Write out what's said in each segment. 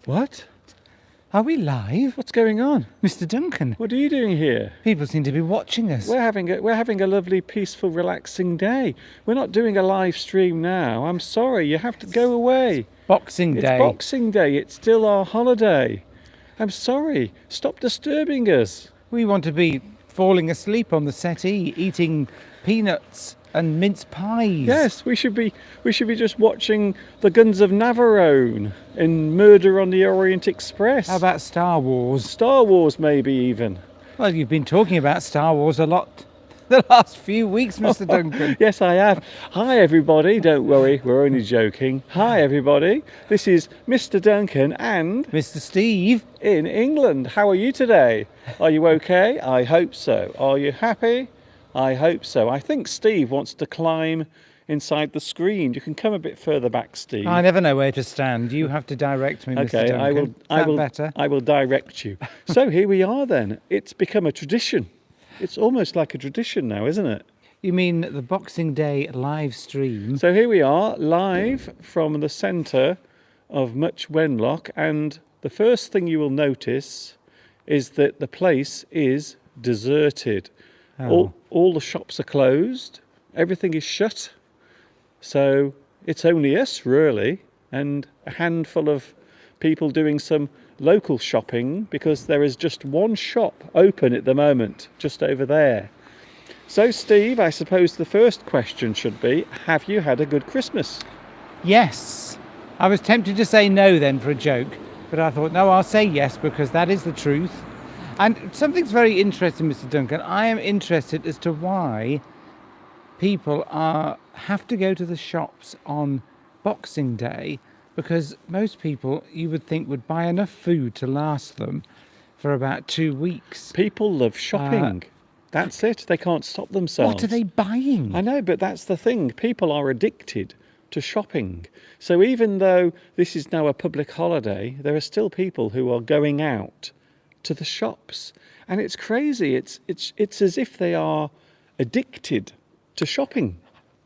What? Are we live? What's going on? Mr. Duncan, What are you doing here? people seem to be watching us. We're having a lovely, peaceful, relaxing day. We're not doing a live stream now. I'm sorry, you have to go away. Boxing It's Day. Boxing Day. It's still our holiday. I'm sorry. Stop disturbing us. We want to be falling asleep on the settee, eating peanuts and mince pies. Yes, we should be just watching the Guns of Navarone in Murder on the Orient Express. How about Star Wars? Star Wars, maybe even. Well, you've been talking about Star Wars a lot the last few weeks, Mr. Duncan. Yes, I have. Hi, everybody. Don't worry, we're only joking. Hi, everybody. This is Mr. Duncan and Mr. Steve. in England. How are you today? Are you okay? I hope so. Are you happy? I hope so. I think Steve wants to climb inside the screen. You can come a bit further back, Steve. I never know where to stand. You have to direct me, Mr. Okay, Duncan. Better? I will direct you. So here we are then. It's become a tradition. It's almost like a tradition now, isn't it? You mean the Boxing Day live stream? So here we are, live from the centre of Much Wenlock, and the first thing you will notice is that the place is deserted. Oh. All the shops are closed, everything is shut, so it's only us really, and a handful of people doing some local shopping, because there is just one shop open at the moment, just over there. So Steve, I suppose the first question should be, have you had a good Christmas? Yes. I was tempted to say no then for a joke, but I thought, no, I'll say yes because that is the truth. And something's very interesting, Mr. Duncan. I am interested as to why people have to go to the shops on Boxing Day, because most people, you would think, would buy enough food to last them for about 2 weeks. People love shopping. That's it. They can't stop themselves. What are they buying? I know, but that's the thing. People are addicted to shopping. So even though this is now a public holiday, there are still people who are going out to the shops, and it's crazy. It's as if they are addicted to shopping.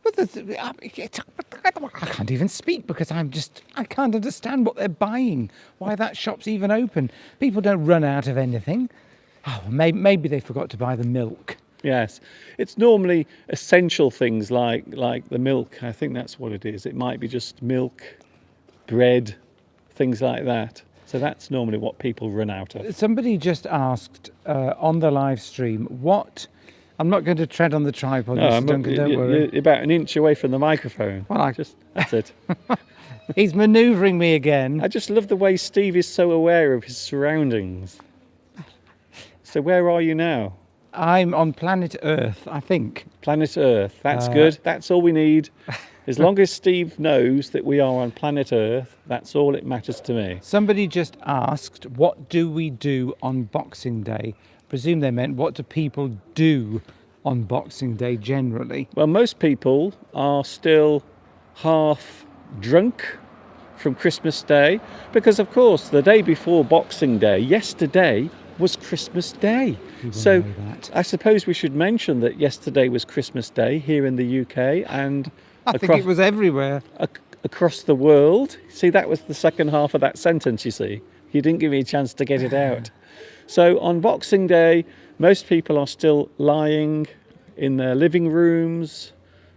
I can't even speak because I can't understand what they're buying, why that shop's even open. People don't run out of anything. Oh, maybe they forgot to buy the milk. Yes, it's normally essential things like the milk. I think that's what it is. It might be just milk, bread, things like that. So that's normally what people run out of. Somebody just asked on the live stream what... I'm not going to tread on the tripod, Mr. Duncan, don't worry. You're about an inch away from the microphone. Well, that's it. He's manoeuvring me again. I just love the way Steve is so aware of his surroundings. So where are you now? I'm on planet Earth, I think. Planet Earth. That's good. That's all we need. As long as Steve knows that we are on planet Earth, that's all it matters to me. Somebody just asked, what do we do on Boxing Day? I presume they meant, what do people do on Boxing Day generally? Well, most people are still half drunk from Christmas Day, because of course the day before Boxing Day, yesterday, was Christmas Day. So I suppose we should mention that yesterday was Christmas Day here in the UK and I think it was everywhere. Across the world. See, that was the second half of that sentence, you see. You didn't give me a chance to get it out. So on Boxing Day, most people are still lying in their living rooms,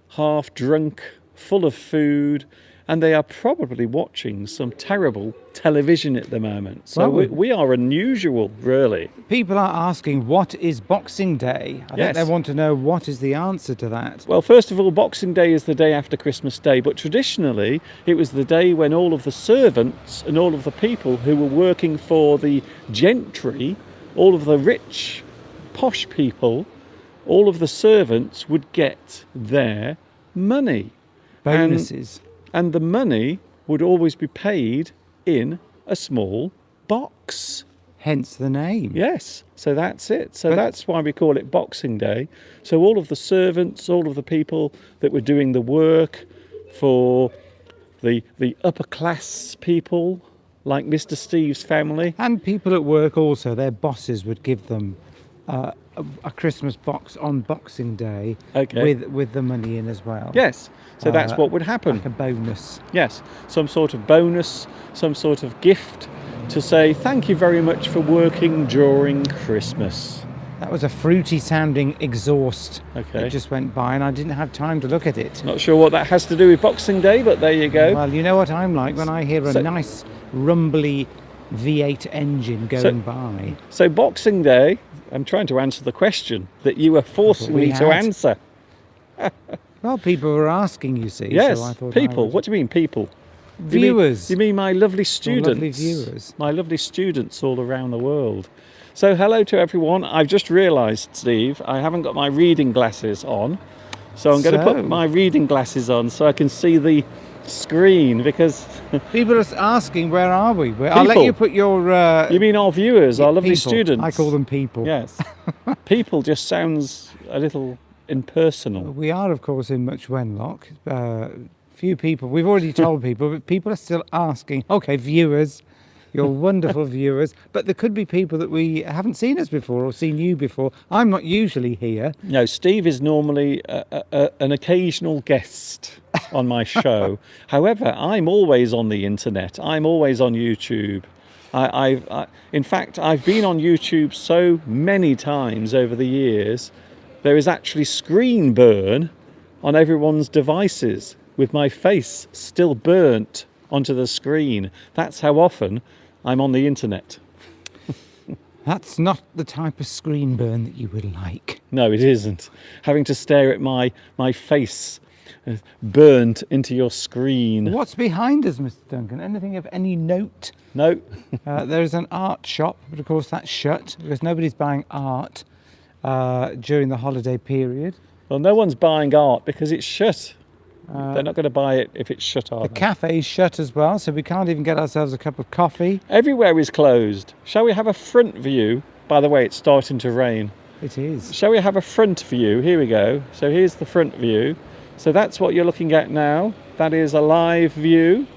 half drunk, full of food, and they are probably watching some terrible television at the moment. So we are unusual, really. People are asking, what is Boxing Day? I think they want to know what is the answer to that. Well, first of all, Boxing Day is the day after Christmas Day, but traditionally it was the day when all of the servants and all of the people who were working for the gentry, all of the rich, posh people, all of the servants would get their money. Bonuses. And the money would always be paid in a small box. Hence the name. Yes, so that's it. So that's why we call it Boxing Day. So all of the servants, all of the people that were doing the work for the upper class people, like Mr. Steve's family. And people at work also, their bosses would give them a Christmas box on Boxing Day Okay. with the money in as well. Yes. So that's what would happen. Like a bonus. Yes. Some sort of bonus, some sort of gift to say thank you very much for working during Christmas. That was a fruity sounding exhaust. Okay. It just went by and I didn't have time to look at it. Not sure what that has to do with Boxing Day, but there you go. Well, you know what I'm like when I hear a So- nice rumbly V8 engine going by. So Boxing Day, I'm trying to answer the question that you were forcing we me to had. answer. Well, people were asking, you see. Yes, so I thought people. I would- What do you mean, people? Viewers. You mean my lovely students? lovely viewers. My lovely students all around the world. So hello to everyone. I've just realised, Steve, I haven't got my reading glasses on. So I'm going to So? put my reading glasses on so I can see the screen because People are asking, where are we? I'll let People. you put your... you mean our viewers, our lovely people. students. I call them people. Yes. People just sounds a little impersonal. We are, of course, in Much Wenlock. Few people, we've already told people, but people are still asking. Okay, viewers, you're wonderful viewers, but there could be people that we haven't seen us before or seen you before. I'm not usually here. No, Steve is normally an occasional guest on my show. However, I'm always on the internet. I'm always on YouTube. In fact, I've been on YouTube so many times over the years, there is actually screen burn on everyone's devices with my face still burnt onto the screen. That's how often I'm on the internet. That's not the type of screen burn that you would like. No, it isn't. Having to stare at my face burnt into your screen. What's behind us, Mr. Duncan? Anything of any note? No. There's an art shop, but of course that's shut because nobody's buying art during the holiday period. Well, no one's buying art because it's shut. They're not going to buy it if it's shut, are The they? cafe's shut as well, so we can't even get ourselves a cup of coffee. Everywhere is closed. Shall we have a front view? By the way, it's starting to rain. It is. Shall we have a front view? Here we go. So here's the front view. So that's what you're looking at now. That is a live view.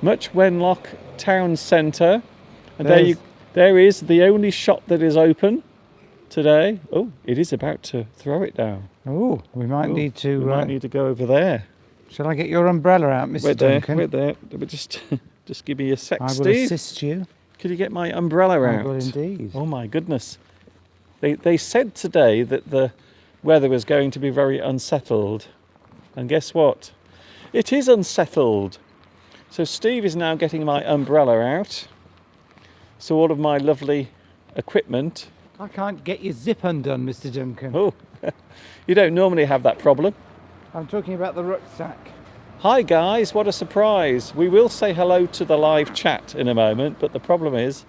Much Wenlock Town Centre. And there is the only shop that is open today. Oh, it is about to throw it down. Oh, we might need to. We might need to go over there. Shall I get your umbrella out, Mr. Wait there, Duncan? wait there. But just give me a sec, I will Steve. assist you. Could you get my umbrella I out? will indeed. Oh my goodness. They said today that the weather was going to be very unsettled. And guess what? It is unsettled. So Steve is now getting my umbrella out. So all of my lovely equipment. I can't get your zip undone, Mr. Duncan. Oh, you don't normally have that problem. I'm talking about the rucksack. Hi guys, what a surprise. We will say hello to the live chat in a moment, but the problem is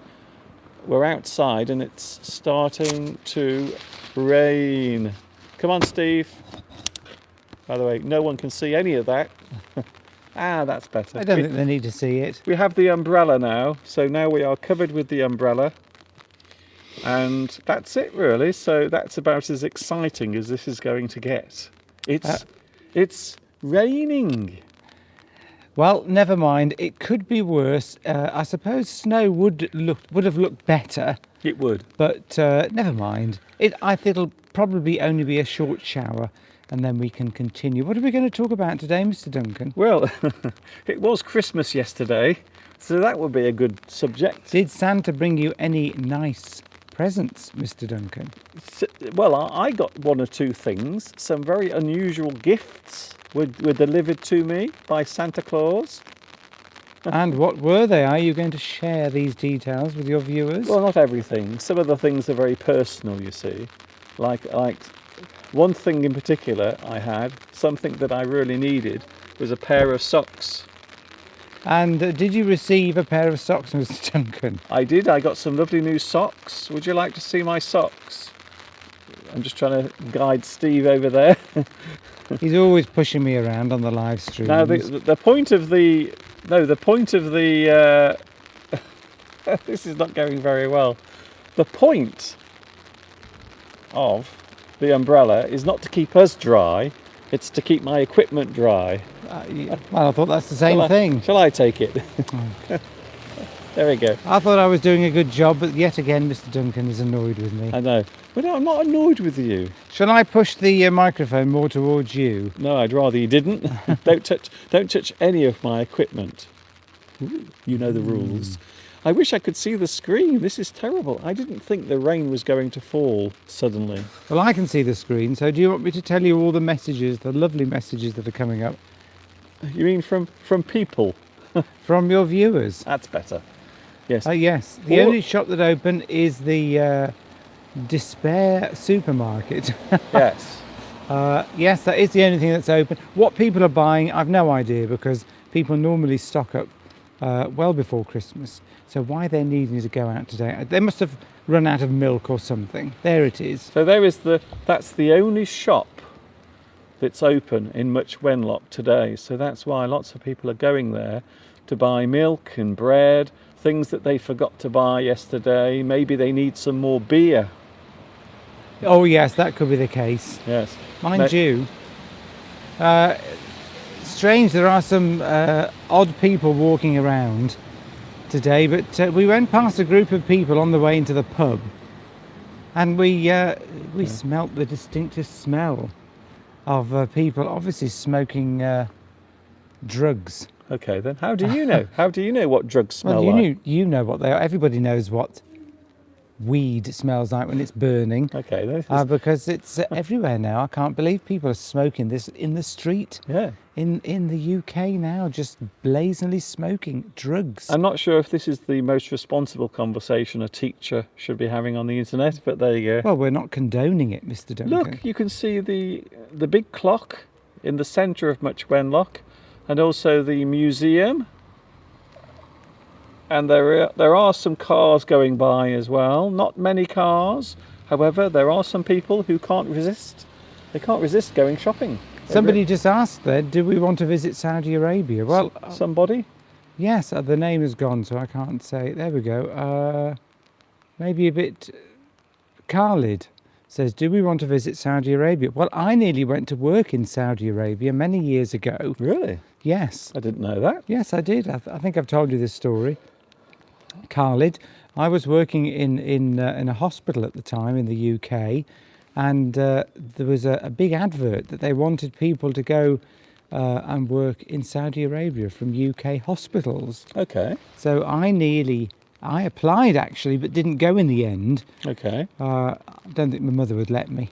we're outside and it's starting to rain. Come on, Steve. By the way, no one can see any of that. That's better. I don't think they need to see it. We have the umbrella now, so now we are covered with the umbrella. And that's it really, so that's about as exciting as this is going to get. It's raining. Well, never mind. It could be worse. I suppose snow would have looked better, It would. but never mind. I think it'll probably only be a short shower, and then we can continue. What are we going to talk about today, Mr. Duncan? Well, it was Christmas yesterday, so that would be a good subject. Did Santa bring you any nice presents, Mr. Duncan? Well, I got one or two things. Some very unusual gifts were delivered to me by Santa Claus. And what were they? Are you going to share these details with your viewers? Well, not everything. Some of the things are very personal, you see. Like one thing in particular I had, something that I really needed, was a pair of socks. And did you receive a pair of socks, Mr. Duncan? I did. I got some lovely new socks. Would you like to see my socks? I'm just trying to guide Steve over there. He's always pushing me around on the live stream. Now, the point of the... No, the point of the... this is not going very well. The point of the umbrella is not to keep us dry, it's to keep my equipment dry. Well, I thought that's the same thing. Shall I take it? There we go. I thought I was doing a good job, but yet again, Mr. Duncan is annoyed with me. I know. But no, I'm not annoyed with you. Shall I push the microphone more towards you? No, I'd rather you didn't. Don't touch any of my equipment. You know the rules. I wish I could see the screen. This is terrible. I didn't think the rain was going to fall suddenly. Well, I can see the screen, so do you want me to tell you all the messages, the lovely messages that are coming up You mean from people? from your viewers? That's better. Yes. Yes. The Or- only shop that open is the Despair supermarket. Yes. Yes, that is the only thing that's open. What people are buying, I've no idea, because people normally stock up well before Christmas. So why they're needing to go out today? They must have run out of milk or something. There it is. So that's the only shop that's open in Much Wenlock today. So that's why lots of people are going there to buy milk and bread, things that they forgot to buy yesterday. Maybe they need some more beer. Oh yes, that could be the case. Yes. Mind No- you, strange, there are some odd people walking around today, but we went past a group of people on the way into the pub, and we smelt the distinctive smell of people obviously smoking drugs. Okay, then how do you know? How do you know what drugs smell Well, like? you know what they are. Everybody knows what weed smells like when it's burning. Okay, then. Because it's everywhere now. I can't believe people are smoking this in the street. Yeah. In the UK now, just blazingly smoking drugs. I'm not sure if this is the most responsible conversation a teacher should be having on the internet, but there you go. Well, we're not condoning it, Mr. Duncan. Look, you can see the big clock in the centre of Much Wenlock, and also the museum. And there are some cars going by as well. Not many cars. However, there are some people who can't resist. They can't resist going shopping. Somebody just asked there, do we want to visit Saudi Arabia? Well, Somebody? yes, the name is gone, so I can't say it. There we go. Maybe a bit... Khalid says, do we want to visit Saudi Arabia? Well, I nearly went to work in Saudi Arabia many years ago. Really? Yes. I didn't know that. Yes, I did. I think I've told you this story. Khalid, I was working in a hospital at the time in the UK, and there was a big advert that they wanted people to go and work in Saudi Arabia from UK hospitals. Okay. So I applied actually, but didn't go in the end. Okay. I don't think my mother would let me.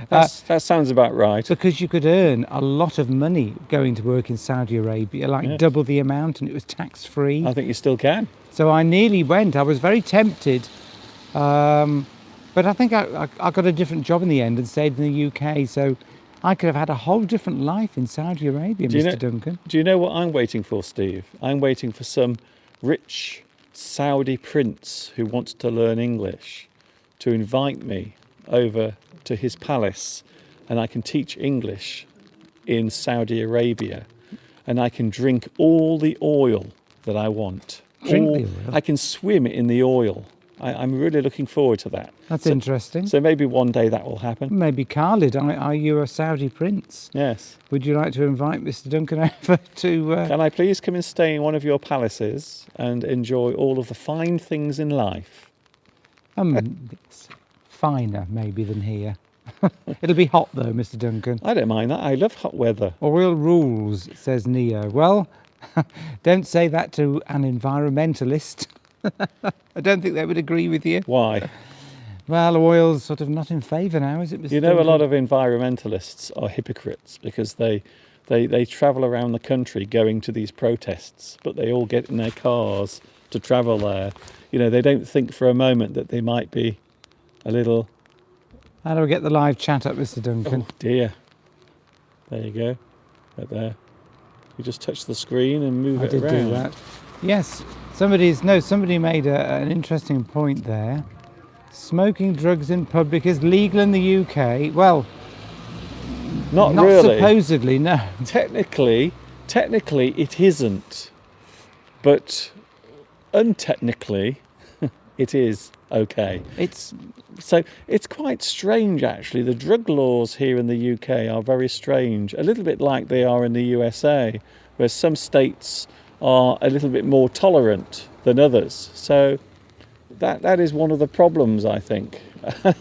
That sounds about right. Because you could earn a lot of money going to work in Saudi Arabia, like Yes. double the amount, and it was tax-free. I think you still can. So I nearly went. I was very tempted, but I think I got a different job in the end and stayed in the UK. So I could have had a whole different life in Saudi Arabia, Do you Mr. know- Duncan. Do you know what I'm waiting for, Steve? I'm waiting for some rich Saudi prince who wants to learn English to invite me over to his palace, and I can teach English in Saudi Arabia, and I can drink all the oil that I want. Drink the oil? I can swim in the oil. I'm really looking forward to that. That's So- interesting. So maybe one day that will happen. Maybe Khalid, are you a Saudi prince? Yes. Would you like to invite Mr. Duncan over to... Can I please come and stay in one of your palaces and enjoy all of the fine things in life? It's finer maybe than here. It'll be hot though, Mr. Duncan. I don't mind that. I love hot weather. Oil rules, says Neo. Well, don't say that to an environmentalist. I don't think they would agree with you. Why? Well, oil's sort of not in favour now, is it, Mr. You know, a Duncan? lot of environmentalists are hypocrites because they travel around the country going to these protests, but they all get in their cars to travel there. You know, they don't think for a moment that they might be a little, How do we get the live chat up, Mr. Duncan? oh dear. There you go. Right there. You just touch the screen and move I it did around. do that. Yes, somebody made an interesting point there. Smoking drugs in public is legal in the UK. Well, Not not really. supposedly, no. Technically it isn't, but untechnically it is okay. It's So it's quite strange actually. The drug laws here in the UK are very strange, a little bit like they are in the USA, where some states are a little bit more tolerant than others. So that is one of the problems, I think.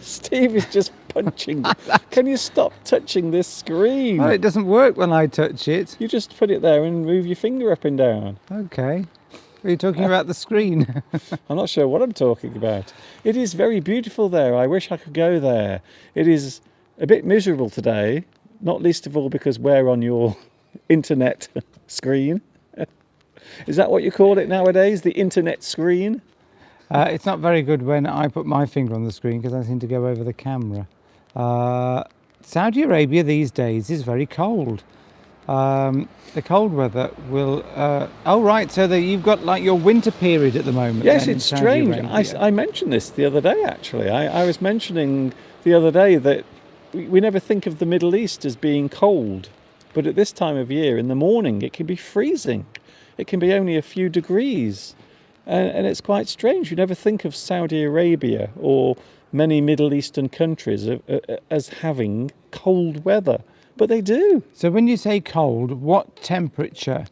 Steve is just punching. Can you stop touching this screen? Well, it doesn't work when I touch it. You just put it there and move your finger up and down. Okay. Are you talking about the screen? I'm not sure what I'm talking about. It is very beautiful there. I wish I could go there. It is a bit miserable today, not least of all because we're on your internet screen. Is that what you call it nowadays? The internet screen? It's not very good when I put my finger on the screen because I seem to go over the camera. Saudi Arabia these days is very cold. The cold weather will... oh, right, so you've got like your winter period at the moment. Yes, then, it's in Saudi strange. Arabia. I mentioned this the other day, actually. I was mentioning the other day that we never think of the Middle East as being cold. But at this time of year, in the morning, it can be freezing. It can be only a few degrees. And it's quite strange. You never think of Saudi Arabia or many Middle Eastern countries as having cold weather. But they do. So when you say cold, what temperature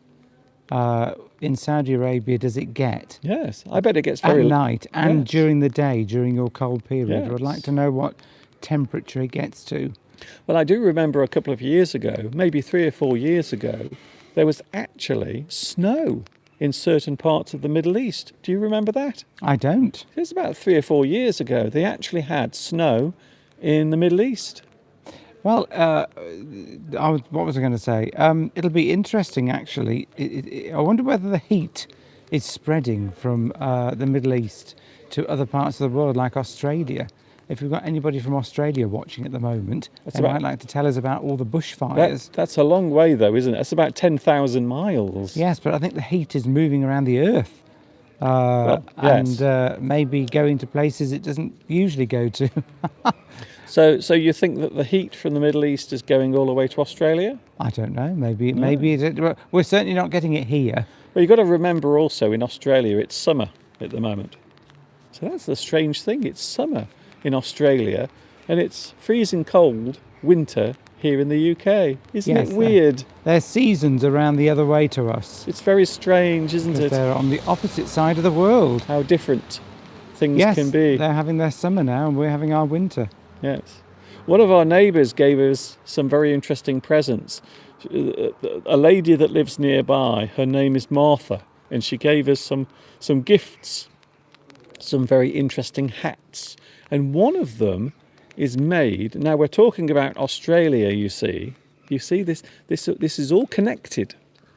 in Saudi Arabia does it get? Yes, I bet it gets At very... night and Yes. during the day, during your cold period. Yes. I'd like to know what temperature it gets to. Well, I do remember a couple of years ago, maybe 3 or 4 years ago, there was actually snow in certain parts of the Middle East. Do you remember that? I don't. It was about 3 or 4 years ago. They actually had snow in the Middle East. Well, what was I going to say? It'll be interesting, actually. I wonder whether the heat is spreading from the Middle East to other parts of the world, like Australia. If we've got anybody from Australia watching at the moment, they might like to tell us about all the bushfires. That's a long way, though, isn't it? That's about 10,000 miles. Yes, but I think the heat is moving around the earth. Yes. And maybe going to places it doesn't usually go to. So you think that the heat from the Middle East is going all the way to Australia? I don't know. Maybe we're certainly not getting it here. Well, you've got to remember also in Australia it's summer at the moment. So that's the strange thing. It's summer in Australia and it's freezing cold winter here in the UK. Isn't Yes, it weird? Their seasons around the other way to us. It's very strange, isn't Because it? they're on the opposite side of the world. How different things Yes, can be. they're having their summer now and we're having our winter. Yes. One of our neighbours gave us some very interesting presents. A lady that lives nearby, her name is Martha, and she gave us some gifts, some very interesting hats. And one of them is made, now we're talking about Australia, you see. You see, this is all connected.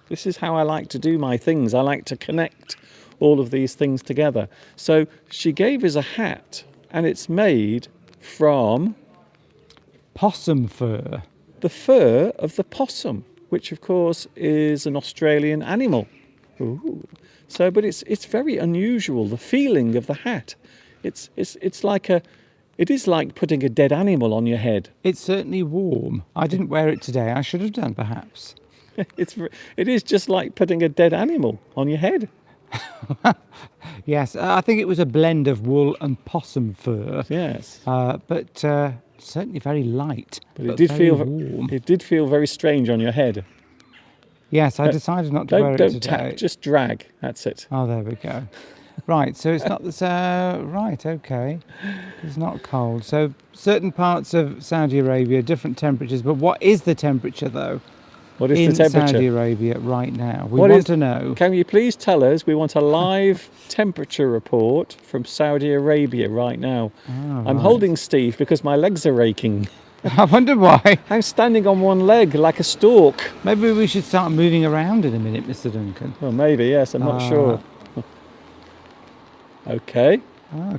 This is how I like to do my things. I like to connect all of these things together. So she gave us a hat, and it's made from Possum fur. the fur of the possum, which of course is an Australian animal. Ooh. So, but it's very unusual. The feeling of the hat, it is like putting a dead animal on your head. It's certainly warm. I didn't wear it today. I should have done, perhaps. It is just like putting a dead animal on your head. Yes, I think it was a blend of wool and possum fur. Yes, But certainly very light. but it did very feel warm. it did feel very strange on your head. Yes, I decided not to wear Don't it today. tap, just drag. That's it. Oh, there we go. Right, so it's not right, okay. It's not cold. So certain parts of Saudi Arabia, different temperatures. But what is the temperature, though, What is in the temperature? Saudi Arabia right now? We What want is- to know. Can you please tell us? We want a live temperature report from Saudi Arabia right now. I'm right. holding Steve because my legs are aching. I wonder why. I'm standing on one leg like a stork. Maybe we should start moving around in a minute, Mr. Duncan. Well, maybe, yes, I'm not sure. Okay.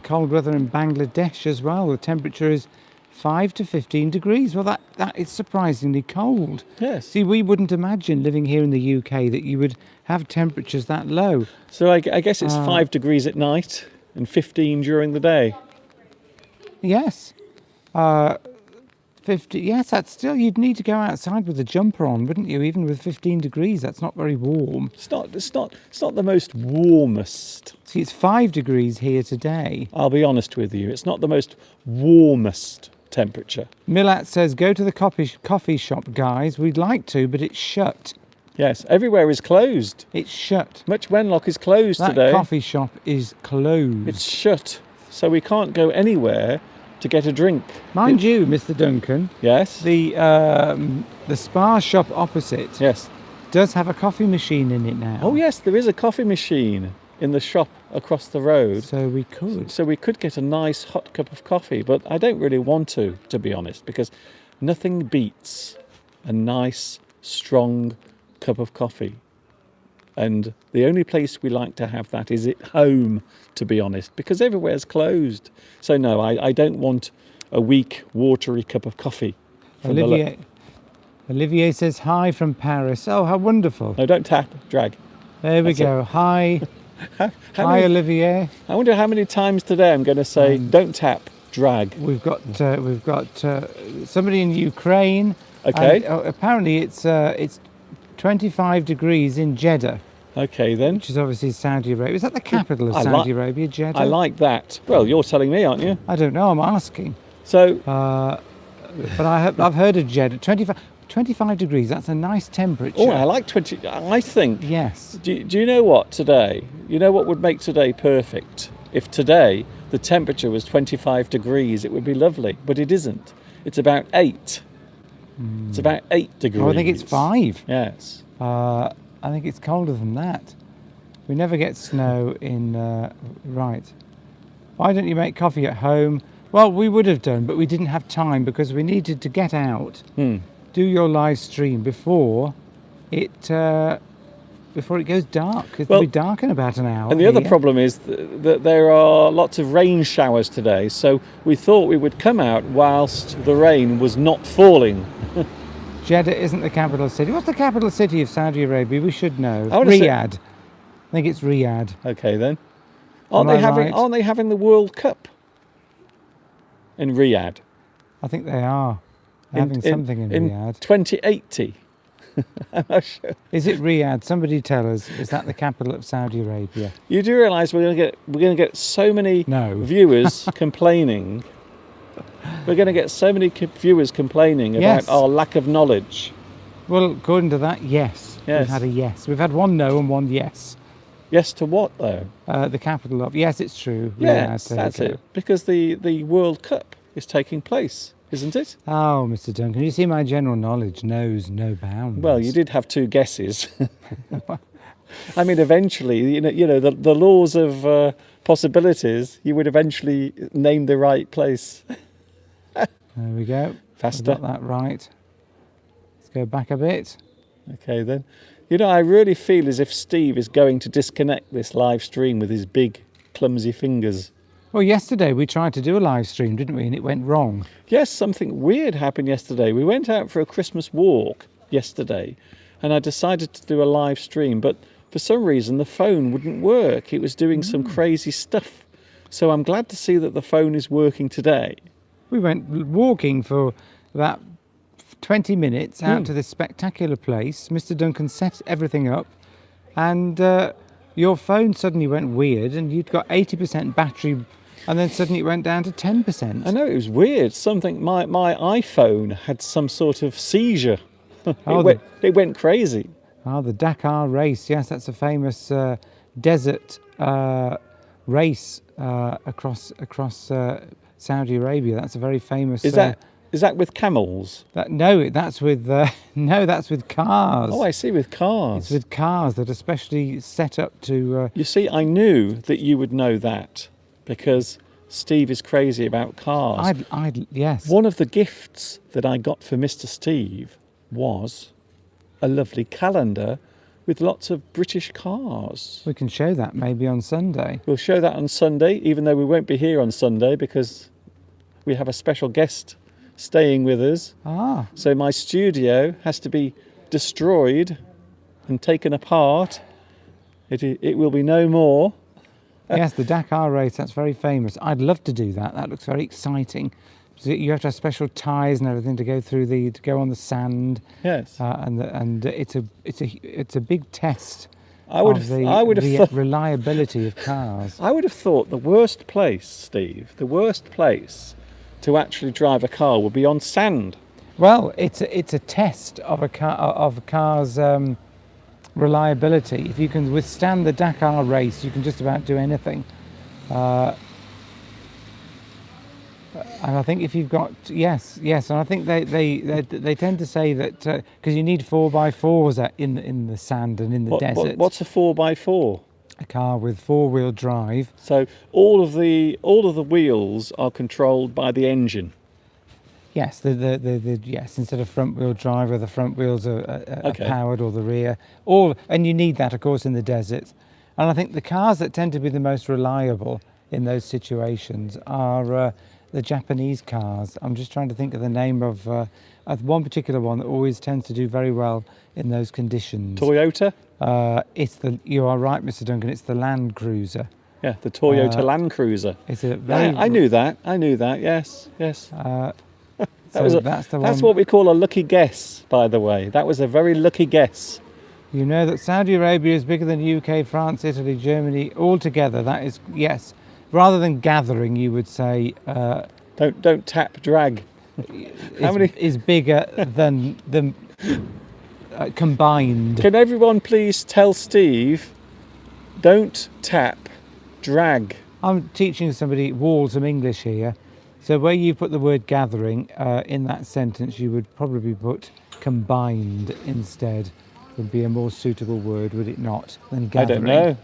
Cold weather in Bangladesh as well. The temperature is 5 to 15 degrees. Well, that is surprisingly cold. Yes. See, we wouldn't imagine living here in the UK that you would have temperatures that low. So I guess it's 5 degrees at night and 15 during the day. Yes. 50. Yes, that's still, you'd need to go outside with a jumper on, wouldn't you? Even with 15 degrees, that's not very warm. It's not the most warmest. See, it's 5 degrees here today. I'll be honest with you. It's not the most warmest temperature. Milat says, go to the coffee shop, guys. We'd like to, but it's shut. Yes, everywhere is closed. It's shut. Much Wenlock is closed That today. coffee shop is closed. It's shut, so we can't go anywhere to get a drink. Mind you, Mr. Duncan, Yes. the Spa shop opposite Yes. does have a coffee machine in it now. Oh yes, there is a coffee machine in the shop across the road. So we could. So we could get a nice hot cup of coffee, but I don't really want to be honest, because nothing beats a nice, strong cup of coffee. And the only place we like to have that is at home, to be honest, because everywhere's closed. So no, I don't want a weak, watery cup of coffee. from the lo- Olivier says hi from Paris. Oh, how wonderful. No, don't tap, drag. There we That's it. go. Hi. How Hi, many- Olivier. I wonder how many times today I'm going to say, don't tap, drag. We've got somebody in Ukraine. Okay. And, apparently it's 25 degrees in Jeddah, Okay then. which is obviously Saudi Arabia. Is that the capital of I Saudi like- Arabia, Jeddah? I like that. Well, you're telling me, aren't you? I don't know. I'm asking. So, But I've heard of Jeddah. 25 degrees. That's a nice temperature. oh, I like 20. I think. Yes. Do you know what today? You know what would make today perfect? If today the temperature was 25 degrees, it would be lovely. But it isn't. It's about 8. It's about 8 degrees. Oh, I think it's 5. Yes. I think it's colder than that. We never get snow in. Right. Why don't you make coffee at home? Well, we would have done, but we didn't have time because we needed to get out, do your live stream before it goes dark. It'll Well, be dark in about an hour. And the other here. problem is that there are lots of rain showers today. So we thought we would come out whilst the rain was not falling. Jeddah isn't the capital city. What's the capital city of Saudi Arabia? We should know. I wanna say- Riyadh. I think it's Riyadh. Okay then. Am I right? Aren't they having the World Cup in Riyadh? I think they are having something in Riyadh. 2080. I'm not sure. Is it Riyadh? Somebody tell us. Is that the capital of Saudi Arabia? You do realise we're going to get so many No. viewers complaining. We're going to get so many viewers complaining Yes. about our lack of knowledge. Well, according to that, yes. Yes. We've had a yes. We've had one no and one yes. Yes to what though? The capital of... Yes, it's true. Yes, Riyadh, there you that's go. it. Because the World Cup is taking place, isn't it? Oh, Mr. Duncan, you see my general knowledge knows no bounds. Well, you did have 2 guesses. I mean, eventually, you know, the laws of possibilities. You would eventually name the right place. There we go. Faster. We've got that right. Let's go back a bit. Okay, then. You know, I really feel as if Steve is going to disconnect this live stream with his big, clumsy fingers. Well, yesterday we tried to do a live stream, didn't we? And it went wrong. Yes, something weird happened yesterday. We went out for a Christmas walk yesterday, and I decided to do a live stream, but for some reason the phone wouldn't work. It was doing some crazy stuff. So I'm glad to see that the phone is working today. We went walking for about 20 minutes out to this spectacular place. Mr. Duncan set everything up, and your phone suddenly went weird, and you'd got 80% battery, and then suddenly it went down to 10%. I know, it was weird. Something, my iPhone had some sort of seizure. It went crazy. Ah, the Dakar race. Yes, that's a famous desert race across Saudi Arabia. That's a very famous. Is that with camels? That's with that's with cars. Oh, I see, with cars. It's with cars that are specially set up to. You see, I knew that you would know that because Steve is crazy about cars. Yes. One of the gifts that I got for Mr. Steve was a lovely calendar with lots of British cars. We can show that maybe on Sunday. We'll show that on Sunday, even though we won't be here on Sunday because we have a special guest staying with us. Ah, So my studio has to be destroyed and taken apart. It will be no more. yes, the Dakar race. That's very famous. I'd love to do that. That looks very exciting. So you have to have special tyres and everything to go on the sand. Yes. And it's a big test I would of have the thought reliability of cars. I would have thought the worst place, Steve, the worst place to actually drive a car would be on sand. Well, it's a test of a car of a car's reliability. If you can withstand the Dakar race, you can just about do anything. And I think if you've got yes, and I think they tend to say that because you need 4x4s in the sand and in the desert. What's a 4x4? A car with 4-wheel drive. So all of the wheels are controlled by the engine. Yes, yes. Instead of front-wheel drive, where the front wheels are powered, or the rear, and you need that, of course, in the desert. And I think the cars that tend to be the most reliable in those situations are the Japanese cars. I'm just trying to think of the name of one particular one that always tends to do very well in those conditions. Toyota? You are right, Mr. Duncan. It's the Land Cruiser. Yeah, the Toyota Land Cruiser. It's a very. I knew that. Yes. That's the one. That's what we call a lucky guess, by the way. That was a very lucky guess. You know that Saudi Arabia is bigger than UK, France, Italy, Germany all together. That is yes. Rather than gathering, you would say. Don't tap drag. How many is bigger than the combined? Can everyone please tell Steve? Don't tap drag. I'm teaching somebody some English here. So where you put the word gathering in that sentence, you would probably put combined instead. Would be a more suitable word, would it not, than gathering? I don't know.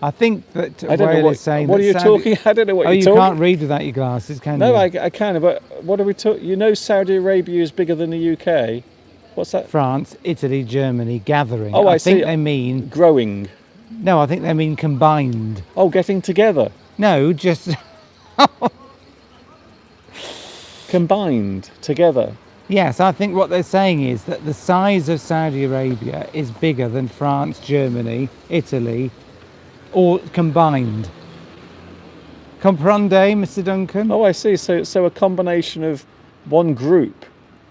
I think that I don't know what, is saying. What are you talking? I don't know what you're talking. You can't read without your glasses, can you? No, I can. But what are we talking? You know, Saudi Arabia is bigger than the UK. What's that? France, Italy, Germany, gathering. Oh, I think see. They mean growing. No, I think they mean combined. Oh, getting together. No, just combined together. Yes, I think what they're saying is that the size of Saudi Arabia is bigger than France, Germany, Italy, all combined. Comprende, Mr. Duncan? Oh, I see. So a combination of one group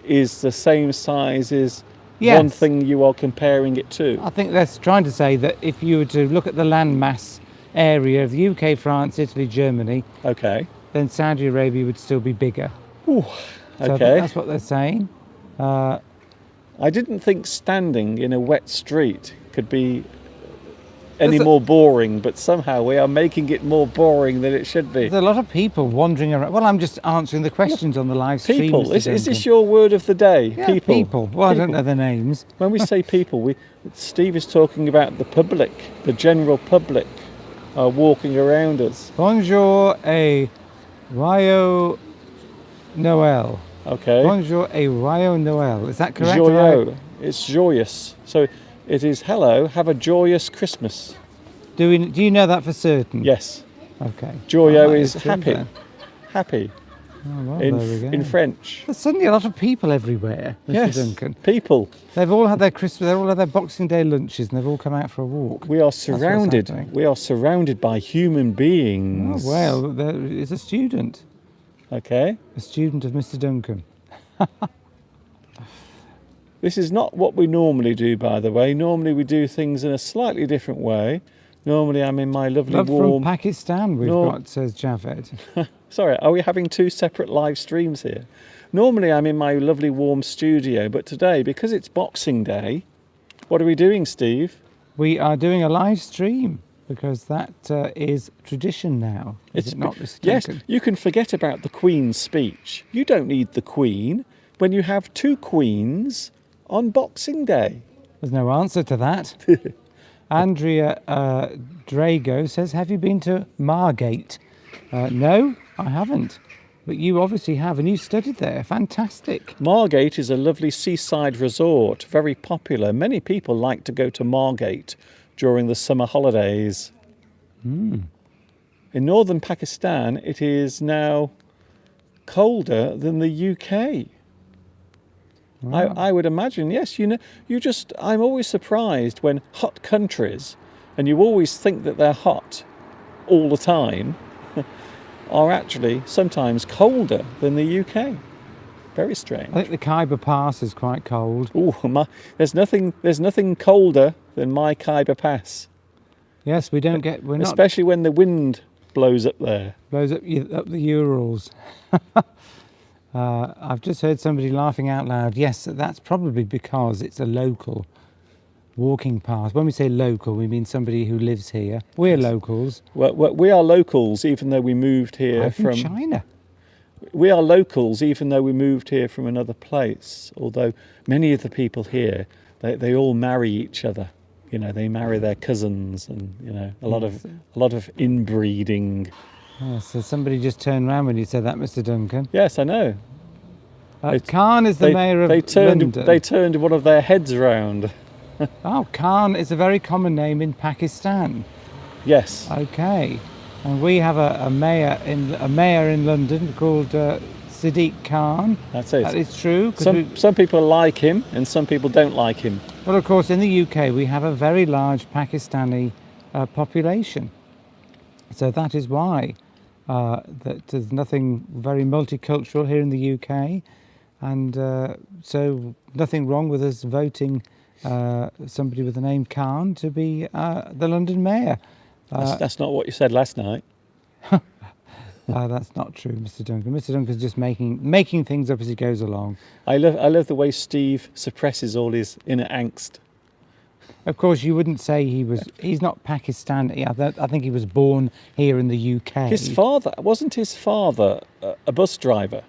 is the same size as one thing you are comparing it to. I think that's trying to say that if you were to look at the landmass area of the UK, France, Italy, Germany, then Saudi Arabia would still be bigger. Ooh. So that's what they're saying. I didn't think standing in a wet street could be any more boring, but somehow we are making it more boring than it should be. There's a lot of people wandering around. Well, I'm just answering the questions on the live stream. People, is this your word of the day? Yeah, people. Well, I don't know their names. When we say people, Steve is talking about the public, the general public, walking around us. Bonjour et joyeux Noël. Okay. Bonjour et joyeux Noël. Is that correct? Joyeux. It's joyous. So it is hello, have a joyous Christmas. Do you know that for certain? Yes. Okay. Joyeux is happy. Then. Happy. Oh, well, there we go. In French. There's suddenly a lot of people everywhere, Mr. Duncan. People. They've all had their Christmas, they've all had their Boxing Day lunches, and they've all come out for a walk. We are surrounded. We are surrounded by human beings. Oh, well, there is a student. Okay. A student of Mr. Duncan. This is not what we normally do, by the way. Normally we do things in a slightly different way. Normally I'm in my lovely warm... from Pakistan we've got, says Javed. Sorry, are we having two separate live streams here? Normally I'm in my lovely warm studio, but today, because it's Boxing Day, what are we doing, Steve? We are doing a live stream, because that is tradition now. Is it not, Mr. Duncan? Yes, you can forget about the Queen's speech. You don't need the Queen when you have two Queens on Boxing Day. There's no answer to that. Andrea Drago says, have you been to Margate? No, I haven't. But you obviously have, and you studied there. Fantastic. Margate is a lovely seaside resort, very popular. Many people like to go to Margate during the summer holidays. In northern Pakistan, it is now colder than the UK. Wow. I would imagine, yes. I'm always surprised when hot countries, and you always think that they're hot all the time, are actually sometimes colder than the UK. Very strange. I think the Khyber Pass is quite cold. There's nothing colder than my Khyber Pass. Yes, especially when the wind blows up there. Blows up the Urals. I've just heard somebody laughing out loud. Yes, that's probably because it's a local. walking past. When we say local, we mean somebody who lives here. We're locals. Well, we are locals, even though we moved here I'm from China. We are locals, even though we moved here from another place. Although many of the people here, they all marry each other. You know, they marry their cousins, and you know, a lot of inbreeding. Oh, so somebody just turned round when you said that, Mr. Duncan. Yes, I know. Khan is the mayor of London. They turned one of their heads round. Oh, Khan is a very common name in Pakistan. Yes. Okay, and we have a mayor in London called Sadiq Khan. That's it. That is true. Some people like him, and some people don't like him. Well, of course, in the UK we have a very large Pakistani population, so that is why that there's nothing very multicultural here in the UK, and so nothing wrong with us voting somebody with the name Khan to be the London mayor. That's not what you said last night. That's not true, Mr. Duncan. Mr. Duncan's just making things up as he goes along. I love the way Steve suppresses all his inner angst. Of course, you wouldn't say he's not Pakistani. I think he was born here in the UK. Wasn't his father a bus driver?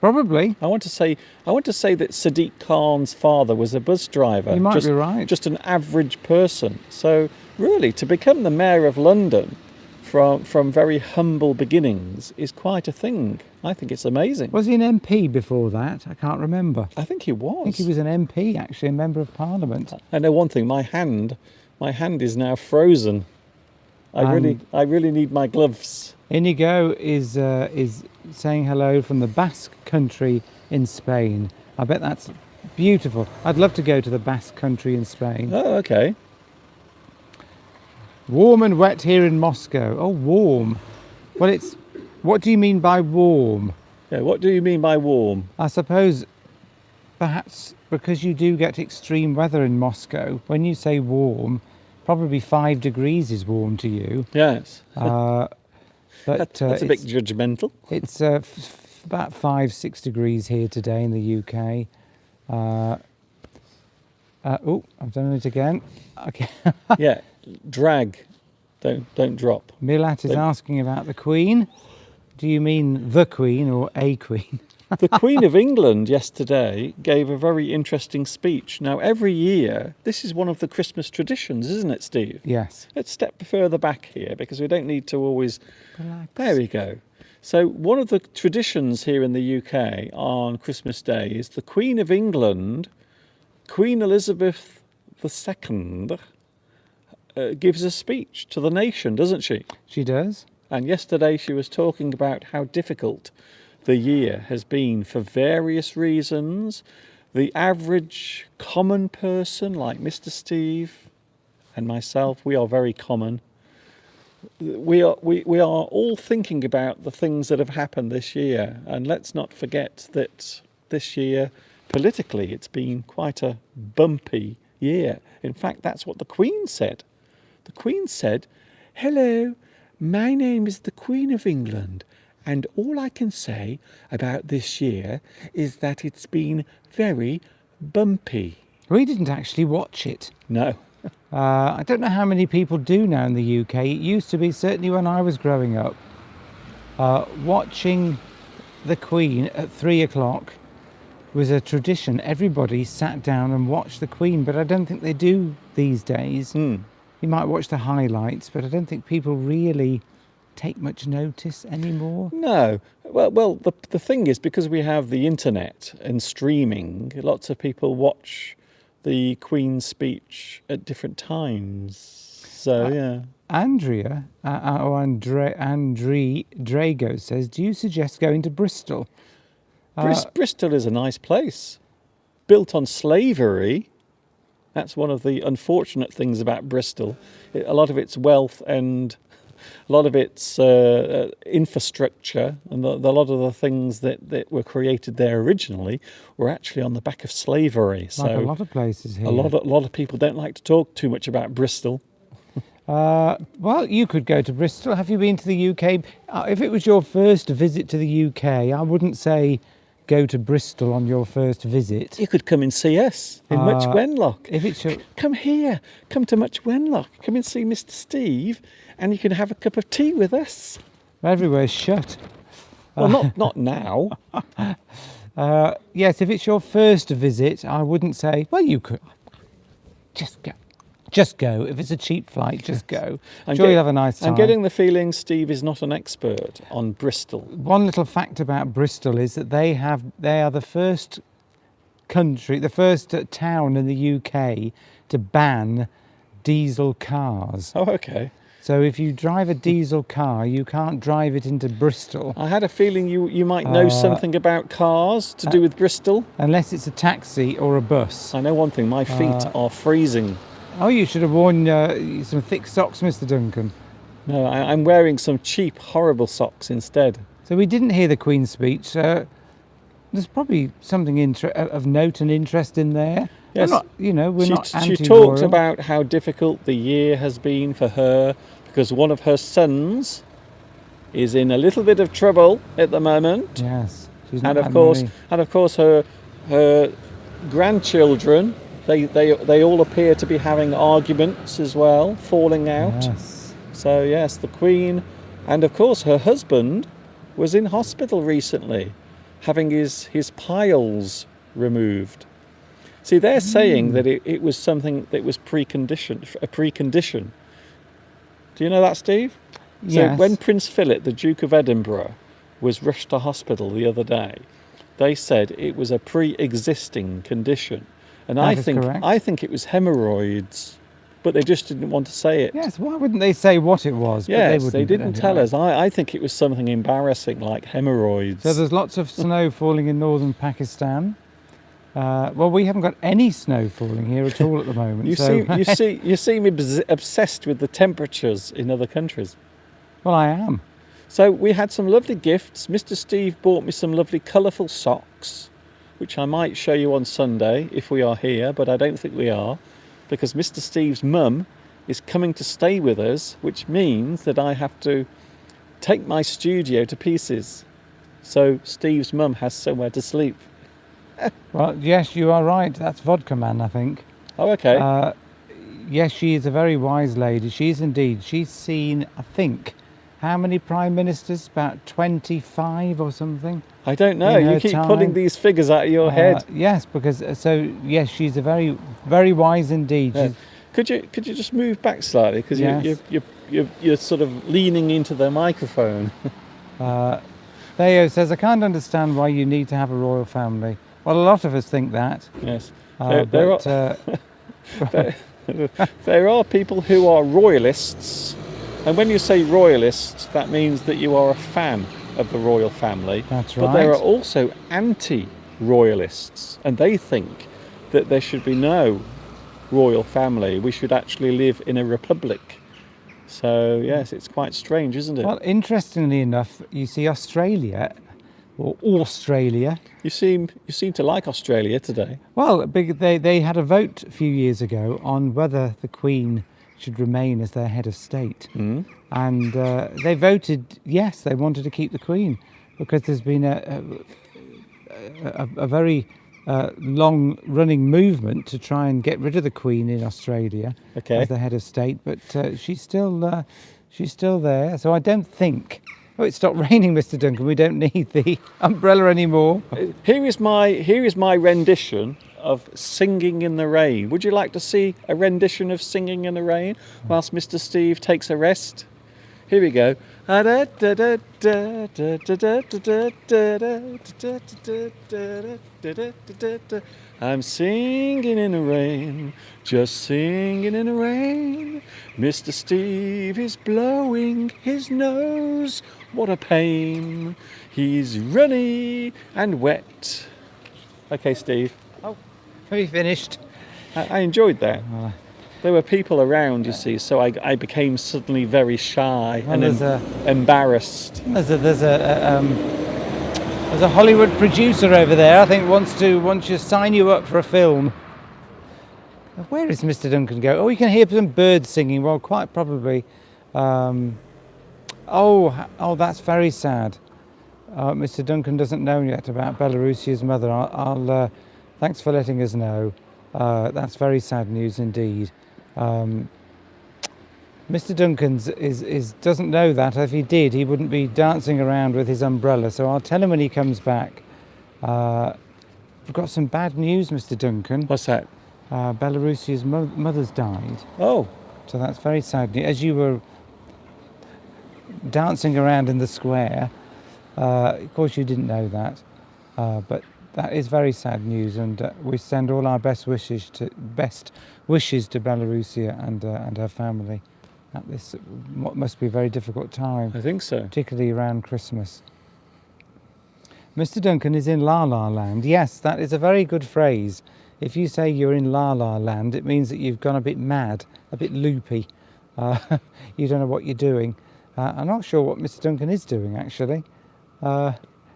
Probably. I want to say that Sadiq Khan's father was a bus driver. You might be right. Just an average person. So really, to become the mayor of London from very humble beginnings is quite a thing. I think it's amazing. Was he an MP before that? I can't remember. I think he was. I think he was an MP, actually, a member of Parliament. I know one thing. My hand is now frozen. I really need my gloves. Inigo is saying hello from the Basque country in Spain. I bet that's beautiful. I'd love to go to the Basque country in Spain. Oh, okay. Warm and wet here in Moscow. Oh, warm. Well, what do you mean by warm? Yeah, what do you mean by warm? I suppose perhaps because you do get extreme weather in Moscow, when you say warm, probably 5 degrees is warm to you. Yes. But that's a bit judgmental. It's about 5-6 degrees here today in the UK. Oh, I've done it again. Okay. Yeah, drag. Don't drop. Milat is asking about the Queen. Do you mean the Queen or a Queen? The Queen of England yesterday gave a very interesting speech. Now, every year, this is one of the Christmas traditions, isn't it, Steve? Yes. Let's step further back here because we don't need to always... Relax. There we go. So one of the traditions here in the UK on Christmas Day is the Queen of England, Queen Elizabeth II, gives a speech to the nation, doesn't she? She does. And yesterday she was talking about how difficult the year has been for various reasons. The average common person like Mr. Steve and myself, we are very common. We are all thinking about the things that have happened this year, and let's not forget that this year politically it's been quite a bumpy year. In fact, that's what the Queen said. The Queen said, "Hello, my name is the Queen of England, and all I can say about this year is that it's been very bumpy." We didn't actually watch it. No. I don't know how many people do now in the UK. It used to be, certainly when I was growing up, watching the Queen at 3 o'clock was a tradition. Everybody sat down and watched the Queen, but I don't think they do these days. You might watch the highlights, but I don't think people really take much notice anymore. No. Well, the thing is, because we have the internet and streaming, lots of people watch the Queen's speech at different times. So, yeah. Andrea, Andre Drago says, do you suggest going to Bristol? Bristol is a nice place. Built on slavery. That's one of the unfortunate things about Bristol. A lot of its wealth and a lot of its infrastructure and a lot of the things that were created there originally were actually on the back of slavery. Like a lot of places here. A lot of people don't like to talk too much about Bristol. Well, you could go to Bristol. Have you been to the UK? If it was your first visit to the UK, I wouldn't say go to Bristol on your first visit. You could come and see us in Much Wenlock. If it's your, Come here. Come to Much Wenlock. Come and see Mr. Steve, and you can have a cup of tea with us. everywhere's shut. Well, not now. Yes, if it's your first visit, I wouldn't say, well, you could. Just go. Just go. If it's a cheap flight, just go. Sure, you'll have a nice time. I'm getting the feeling Steve is not an expert on Bristol. One little fact about Bristol is that they are the first country, the first town in the UK to ban diesel cars. Oh, okay. So if you drive a diesel car, you can't drive it into Bristol I had a feeling you might know something about cars to do with Bristol. unless it's a taxi or a bus. I know one thing, my feet are freezing. Oh, you should have worn some thick socks, Mr. Duncan. No, I'm wearing some cheap, horrible socks instead. So we didn't hear the Queen's speech. There's probably something of note and interest in there. Yes. We're not She anti-royal. talked about how difficult the year has been for her because one of her sons is in a little bit of trouble at the moment. Yes. She's not And of had course her grandchildren, they all appear to be having arguments as well, falling out. Yes. So yes, the Queen, and of course her husband was in hospital recently, having his piles removed. See, they're saying that it was something that was a precondition. Do you know that, Steve? Yes. So when Prince Philip, the Duke of Edinburgh, was rushed to hospital the other day, they said it was a pre-existing condition. And That is correct. I think it was hemorrhoids, but they just didn't want to say it. Yes, why wouldn't they say what it was? Yes, but they didn't tell anyway. us. I think it was something embarrassing like hemorrhoids. So there's lots of snow falling in northern Pakistan. Well, we haven't got any snow falling here at all at the moment. you seem obsessed with the temperatures in other countries. Well, I am. So we had some lovely gifts. Mr. Steve bought me some lovely colourful socks, which I might show you on Sunday if we are here, but I don't think we are, because Mr. Steve's mum is coming to stay with us, which means that I have to take my studio to pieces. So Steve's mum has somewhere to sleep. Well, yes, you are right. That's Vodka Man, I think. Oh, okay. Yes, she is a very wise lady. She is indeed. She's seen, I think, how many prime ministers? About 25 or something. I don't know. in You her keep time. pulling these figures out of your head. Yes, because yes, she's a very, very wise indeed. Yeah. She's- Could you just move back slightly because Yes. you're sort of leaning into the microphone. Theo says, I can't understand why you need to have a royal family. Well, a lot of us think that. Yes. But There are people who are royalists, and when you say royalist, that means that you are a fan of the royal family. That's But there are right. also anti-royalists, and they think that there should be no royal family. We should actually live in a republic. So yes, it's quite strange, isn't it? well, interestingly enough, you see Australia, or Australia. You seem to like Australia today. Well, they had a vote a few years ago on whether the Queen should remain as their head of state. Mm. And they voted yes, they wanted to keep the Queen because there's been a very long-running movement to try and get rid of the Queen in Australia Okay. as the head of state, but she's still there. So I don't think. Oh, it stopped raining, Mr. Duncan. We don't need the umbrella anymore. Here is my rendition of Singing in the Rain. Would you like to see a rendition of Singing in the Rain whilst Mr. Steve takes a rest? Here we go. I'm singing in the rain, just singing in the rain. Mr. Steve is blowing his nose. What a pain. He's runny and wet. Okay, Steve. Have you finished? I enjoyed that. There were people around, you see, so I became suddenly very shy Well, and there's embarrassed. There's a Hollywood producer over there. I think wants to sign you up for a film. Where is Mr. Duncan go? Oh, you can hear some birds singing. Well, quite probably. Oh, that's very sad. Mr. Duncan doesn't know yet about Belarusia's mother. Thanks for letting us know. That's very sad news indeed. Mr. Duncan doesn't know that. If he did, he wouldn't be dancing around with his umbrella. So I'll tell him when he comes back. We've got some bad news, Mr. Duncan. What's that? Belarusia's mother's died. Oh, So that's very sad news. As you were dancing around in the square, of course you didn't know that, but that is very sad news, and we send all our best wishes to Belarusia and her family at this what must be a very difficult time, I think so. particularly around Christmas. Mr. Duncan is in La La Land. Yes, that is a very good phrase. If you say you're in La La Land, it means that you've gone a bit mad, a bit loopy. You don't know what you're doing. I'm not sure what Mr. Duncan is doing, actually.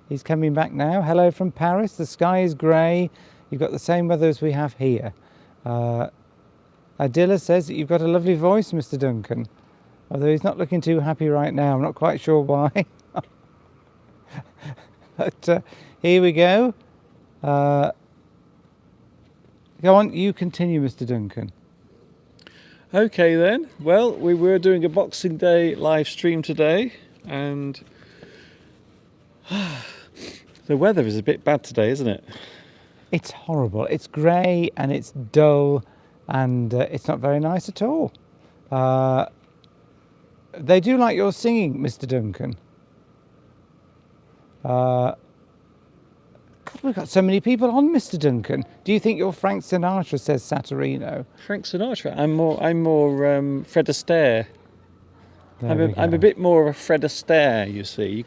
He's coming back now. Hello from Paris. The sky is grey. You've got the same weather as we have here. Adila says that you've got a lovely voice, Mr. Duncan. Although he's not looking too happy right now. I'm not quite sure why. But here we go. Go on, you continue, Mr. Duncan. Okay then. Well, we were doing a Boxing Day live stream today, and the weather is a bit bad today, isn't it? It's horrible. It's grey and it's dull, and it's not very nice at all. They do like your singing, Mr. Duncan. God, we've got so many people on, Mr. Duncan. Do you think you're Frank Sinatra, says Saturino? Frank Sinatra. I'm more Fred Astaire. There we I'm go. a bit more of a Fred Astaire, you see. You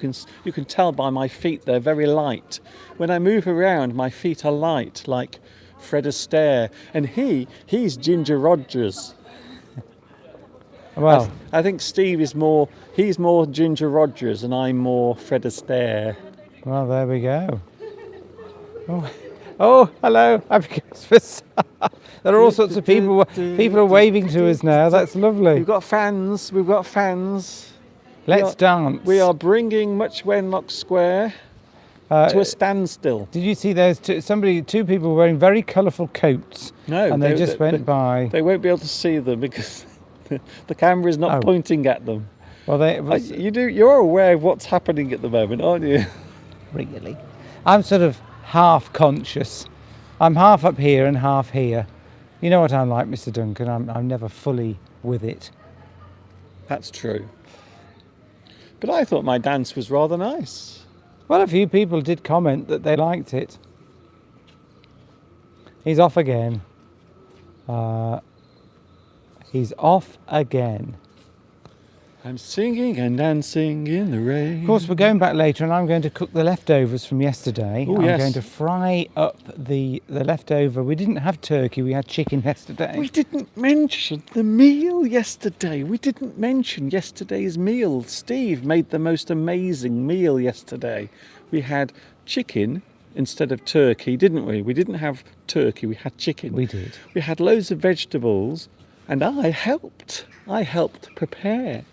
can tell by my feet, they're very light. When I move around, my feet are light, like Fred Astaire. And he's Ginger Rogers. Well, I think Steve is he's more Ginger Rogers and I'm more Fred Astaire. well, there we go. Oh, hello. Happy Christmas. There are all sorts of people. People are waving to us now. That's lovely. We've got fans. Let's dance. We are bringing Much Wenlock Square to a standstill. Did you see those two people wearing very colourful coats? No, And they just went by. They won't be able to see them because the camera is not Oh. pointing at them. Well, You're aware of what's happening at the moment, aren't you? really. I'm sort of half conscious. I'm half up here and half here. You know what I'm like, Mr. Duncan. I'm never fully with it. That's true. But I thought my dance was rather nice. Well, a few people did comment that they liked it. He's off again. He's off again. I'm singing and dancing in the rain. Of course, we're going back later, and I'm going to cook the leftovers from yesterday. Oh, I'm yes. going to fry up the leftover. We didn't have turkey, we had chicken yesterday. We didn't mention the meal yesterday. We didn't mention yesterday's meal. Steve made the most amazing meal yesterday. We had chicken instead of turkey, didn't we? We didn't have turkey, we had chicken. We did. We had loads of vegetables, and I helped prepare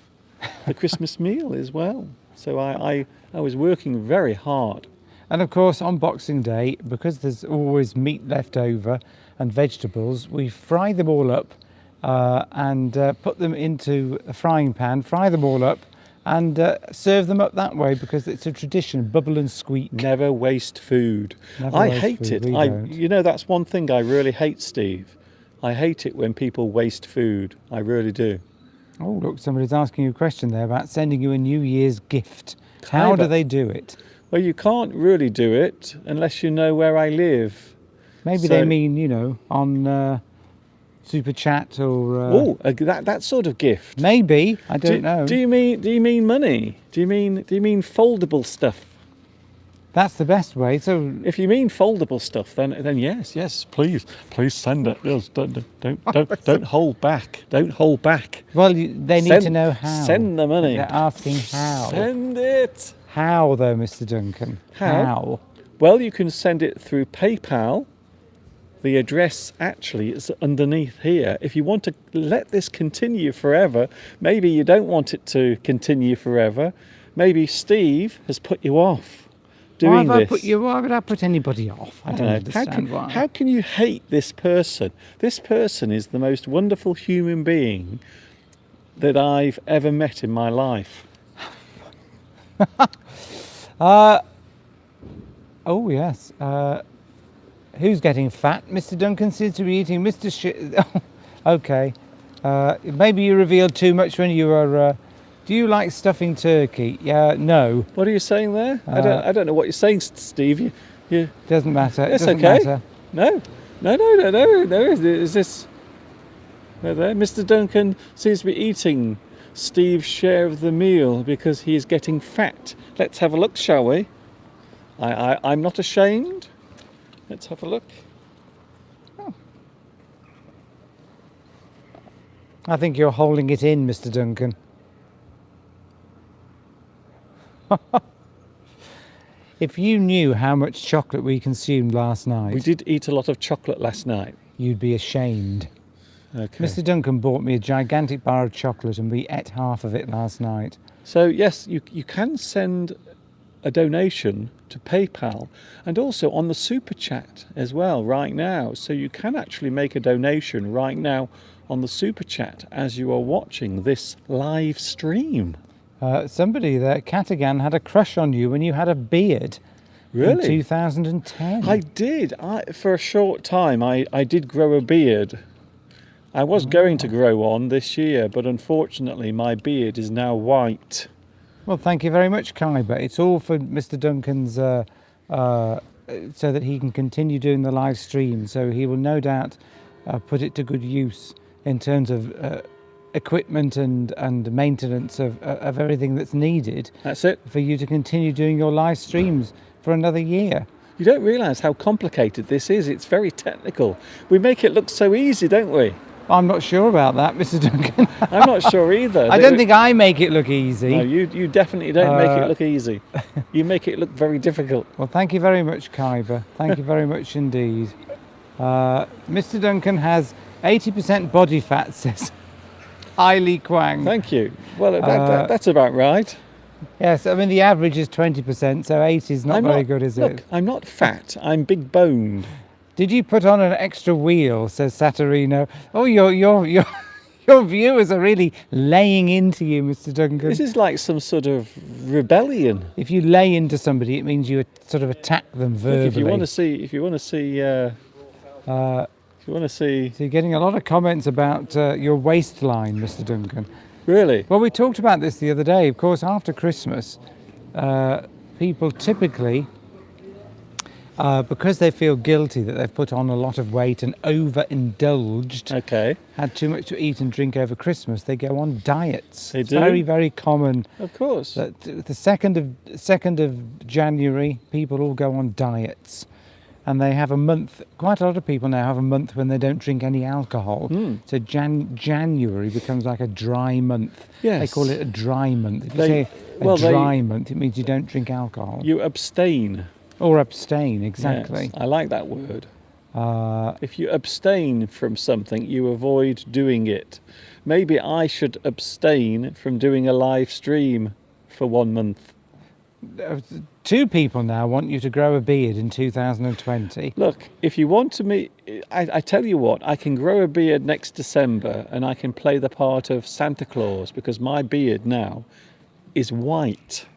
the Christmas meal as well. So I was working very hard. And of course, on Boxing Day, because there's always meat left over and vegetables, we fry them all up and put them into a frying pan, fry them all up, and serve them up that way because it's a tradition, bubble and squeak. Never waste food. Never I waste hate food, it. we don't. You know, that's one thing I really hate, Steve. I hate it when people waste food. I really do. Oh, look, somebody's asking you a question there about sending you a New Year's gift. How do Clever. they do it? Well, you can't really do it unless you know where I live. Maybe So- they mean, on Super Chat or... That sort of gift. Maybe, I don't know. Do you mean money? Do you mean foldable stuff? That's the best way. So If you mean foldable stuff, then yes, please send it. Yes, don't hold back. Don't hold back. well, they need to know how. Send the money. They're asking how. Send it. How, though, Mr. Duncan? How? Well, you can send it through PayPal. The address actually is underneath here. If you want to let this continue forever, maybe you don't want it to continue forever, maybe Steve has put you off Why doing have I this. put you? Why would I put anybody off? I don't understand why. How can you hate this person? This person is the most wonderful human being that I've ever met in my life. Oh yes. Who's getting fat? Mr. Duncan seems to be eating Mr. Okay. Maybe you revealed too much when you were. Do you like stuffing turkey? Yeah. No. What are you saying there? I don't know what you're saying, Steve. You Doesn't matter. It's Doesn't okay. matter. No. Is this? No, there. Mr. Duncan seems to be eating Steve's share of the meal because he is getting fat. Let's have a look, shall we? I'm not ashamed. Let's have a look. I think you're holding it in, Mr. Duncan. If you knew how much chocolate we consumed last night, We did eat a lot of chocolate last night. you'd be ashamed. Okay. Mr. Duncan bought me a gigantic bar of chocolate and we ate half of it last night. So yes, you can send a donation to PayPal and also on the Super Chat as well right now. So you can actually make a donation right now on the Super Chat as you are watching this live stream. Somebody there, Catagan, had a crush on you when you had a beard. Really? In 2010. I did. For a short time, I did grow a beard. I was going to grow on this year, but unfortunately my beard is now white. Well, thank you very much, Kaiba. It's all for Mr. Duncan's, so that he can continue doing the live stream. So he will no doubt put it to good use in terms of equipment and maintenance of everything that's needed That's it. for you to continue doing your live streams for another year. You don't realise how complicated this is. It's very technical. We make it look so easy, don't we? I'm not sure about that, Mr. Duncan. I'm not sure either. I don't think I make it look easy. No, you definitely don't make it look easy. You make it look very difficult. Well, thank you very much, Kaiba. Thank you very much indeed. Mr. Duncan has 80% body fat, says Hailey Kwang. Thank you. Well, that's about right. Yes, I mean the average is 20%, so 80 is not very good, is look, it? I'm not fat. I'm big boned. Did you put on an extra wheel, says Saturino. Oh, your viewers are really laying into you, Mr. Duncan. This is like some sort of rebellion. If you lay into somebody, it means you sort of attack them verbally. Look, if you want to see, So you're getting a lot of comments about your waistline, Mr. Duncan. really, Well, we talked about this the other day. Of course, after Christmas, people typically, because they feel guilty that they've put on a lot of weight and overindulged, okay, had too much to eat and drink over Christmas, they go on diets. They It's do? very, very common of course. that the 2nd of January, people all go on diets. And they have a month, quite a lot of people now have a month when they don't drink any alcohol. So January becomes like a dry month. Yes. They call it a dry month. If you They- say a well, they- dry month, it means you don't drink alcohol. You abstain. Or abstain, exactly. Yes, I like that word. Uh, If you abstain from something, you avoid doing it. Maybe I should abstain from doing a live stream for 1 month. 2 people now want you to grow a beard in 2020. Look, if you want to meet, I tell you what, I can grow a beard next December and I can play the part of Santa Claus because my beard now is white.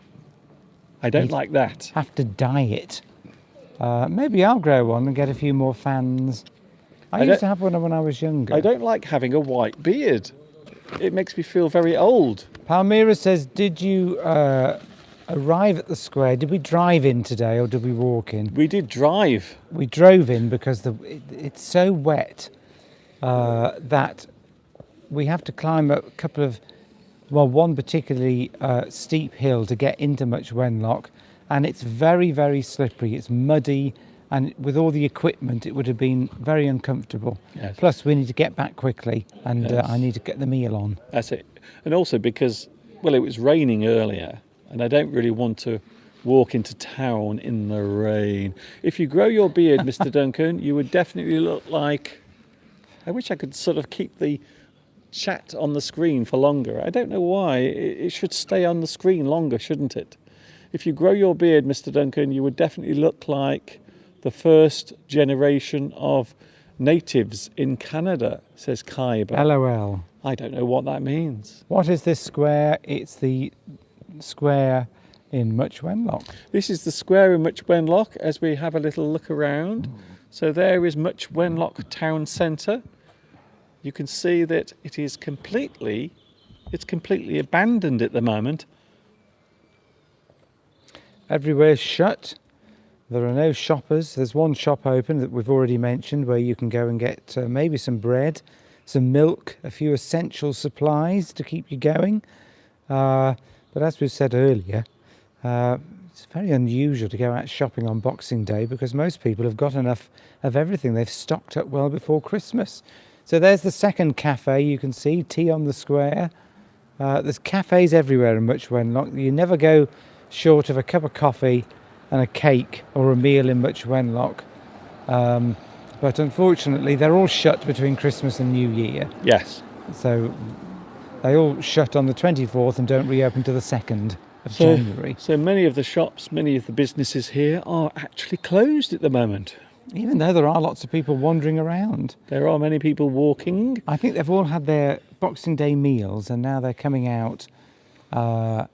I don't like that. Have to dye it. Maybe I'll grow one and get a few more fans. I don't- used to have one when I was younger. I don't like having a white beard. It makes me feel very old. Palmyra says, did you arrive at the square? Did we drive in today or did we walk in? We did drive. We drove in because it's so wet that we have to climb a couple of, well, one particularly steep hill to get into Much Wenlock, and it's very, very slippery. It's muddy, and with all the equipment, it would have been very uncomfortable. Yes. Plus, we need to get back quickly, and Yes. I need to get the meal on. That's it. And also because, well, it was raining earlier and I don't really want to walk into town in the rain. If you grow your beard, Mr. Duncan, you would definitely look like, I wish I could sort of keep the chat on the screen for longer. I don't know why. It should stay on the screen longer, shouldn't it? If you grow your beard, Mr. Duncan, you would definitely look like the first generation of natives in Canada, says Kaiba. LOL. I don't know what that means. What is this square? It's the square in Much Wenlock. This is the square in Much Wenlock as we have a little look around. So there is Much Wenlock Town Centre. You can see that it's completely abandoned at the moment. Everywhere's shut. There are no shoppers. There's one shop open that we've already mentioned where you can go and get maybe some bread, some milk, a few essential supplies to keep you going. But as we've said earlier, it's very unusual to go out shopping on Boxing Day because most people have got enough of everything. They've stocked up well before Christmas. So there's the second cafe you can see, Tea on the Square. There's cafes everywhere in Much Wenlock. You never go short of a cup of coffee and a cake or a meal in Much Wenlock. But unfortunately, they're all shut between Christmas and New Year. Yes. So they all shut on the 24th and don't reopen till the 2nd of January. So many of the shops, many of the businesses here are actually closed at the moment. Even though there are lots of people wandering around. There are many people walking. I think they've all had their Boxing Day meals and now they're coming out for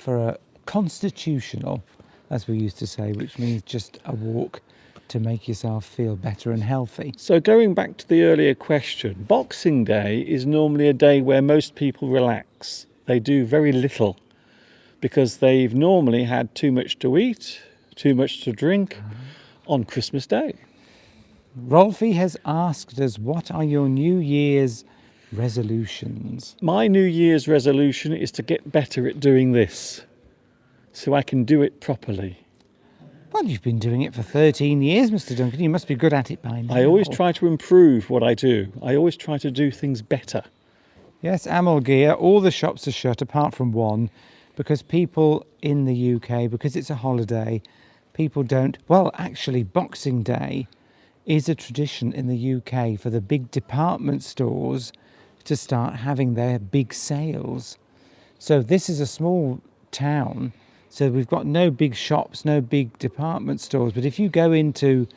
a constitutional, as we used to say, which means just a walk to make yourself feel better and healthy. So going back to the earlier question, Boxing Day is normally a day where most people relax. They do very little because they've normally had too much to eat, too much to drink on Christmas Day. Rolfie has asked us, what are your New Year's resolutions? My New Year's resolution is to get better at doing this so I can do it properly. Well, you've been doing it for 13 years, Mr. Duncan. You must be good at it by now. I always try to improve what I do. I always try to do things better. Yes, Amalgear, all the shops are shut apart from one because people in the UK, because it's a holiday, people don't... Well, actually, Boxing Day is a tradition in the UK for the big department stores to start having their big sales. So this is a small town, so we've got no big shops, no big department stores. But if you go into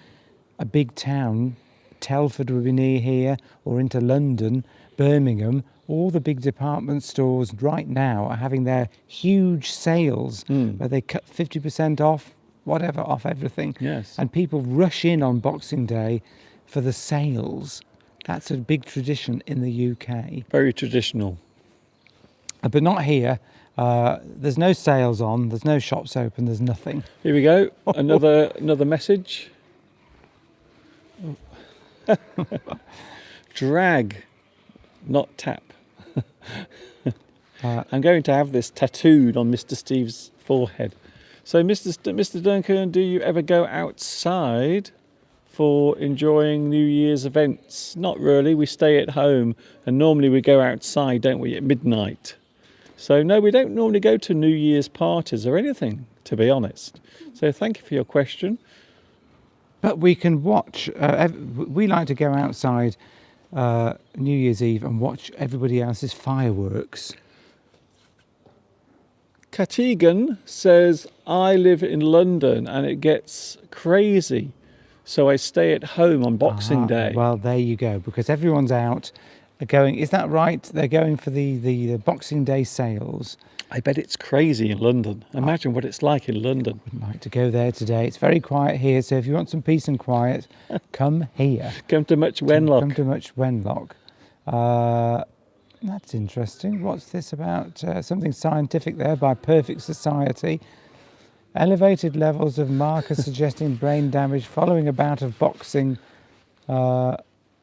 a big town, Telford would be near here, or into London, Birmingham, all the big department stores right now are having their huge sales where they cut 50% off, whatever, off everything. Yes. And people rush in on Boxing Day for the sales. That's a big tradition in the UK. Very traditional. But not here. There's no sales on, there's no shops open, there's nothing. Here we go. Another message. Drag, not tap. I'm going to have this tattooed on Mr. Steve's forehead. So, Mr. Duncan, do you ever go outside for enjoying New Year's events? Not really. We stay at home, and normally we go outside, don't we, at midnight? So, no, we don't normally go to New Year's parties or anything, to be honest. So, thank you for your question. But we can watch, we like to go outside New Year's Eve and watch everybody else's fireworks. Katigan says, I live in London and it gets crazy, so I stay at home on Boxing Day. Well, there you go, because everyone's out going, is that right? They're going for the Boxing Day sales. I bet it's crazy in London. Imagine what it's like in London. I'd like to go there today. It's very quiet here, so if you want some peace and quiet, come here. Come to Much Wenlock. Come to Much Wenlock. That's interesting. What's this about? Something scientific there by Perfect Society. Elevated levels of markers suggesting brain damage following a bout of boxing.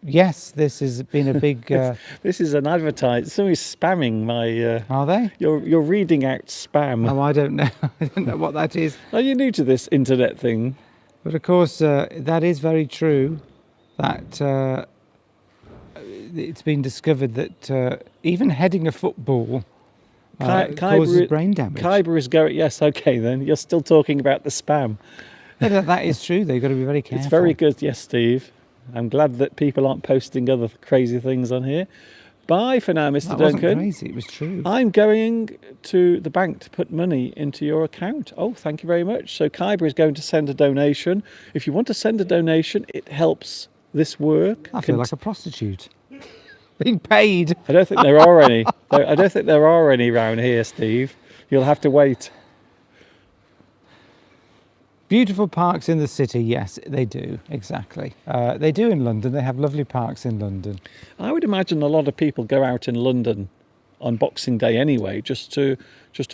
Yes, this has been a big... This is an advertisement. Somebody's spamming my... Are they? You're reading out spam. Oh, I don't know. I don't know what that is. Are you new to this internet thing? But of course, that is very true, that it's been discovered that even heading a football causes brain damage. Khyber is going... Yes, okay then. You're still talking about the spam. No, that is true. They've got to be very careful. It's very good, yes, Steve. I'm glad that people aren't posting other crazy things on here. Bye for now, Mr. That wasn't Duncan. crazy, it was true. I'm going to the bank to put money into your account. Oh, thank you very much. So Khyber is going to send a donation. If you want to send a donation, it helps this work. I feel like a prostitute. Being paid. I don't think there are any. I don't think there are any around here, Steve. You'll have to wait. Beautiful parks in the city, yes, they do, exactly. They do in London, they have lovely parks in London. I would imagine a lot of people go out in London on Boxing Day anyway, just to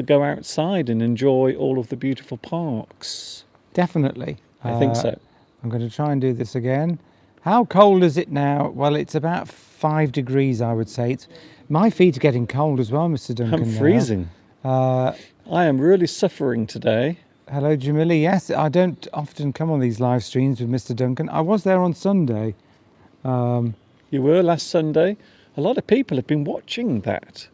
go outside and enjoy all of the beautiful parks. Definitely. I think so. I'm going to try and do this again. How cold is it now? Well, it's about 5 degrees, I would say. My feet are getting cold as well, Mr. Duncan. I'm freezing. I am really suffering today. Hello, Jamila. Yes, I don't often come on these live streams with Mr. Duncan. I was there on Sunday. You were last Sunday. A lot of people have been watching that.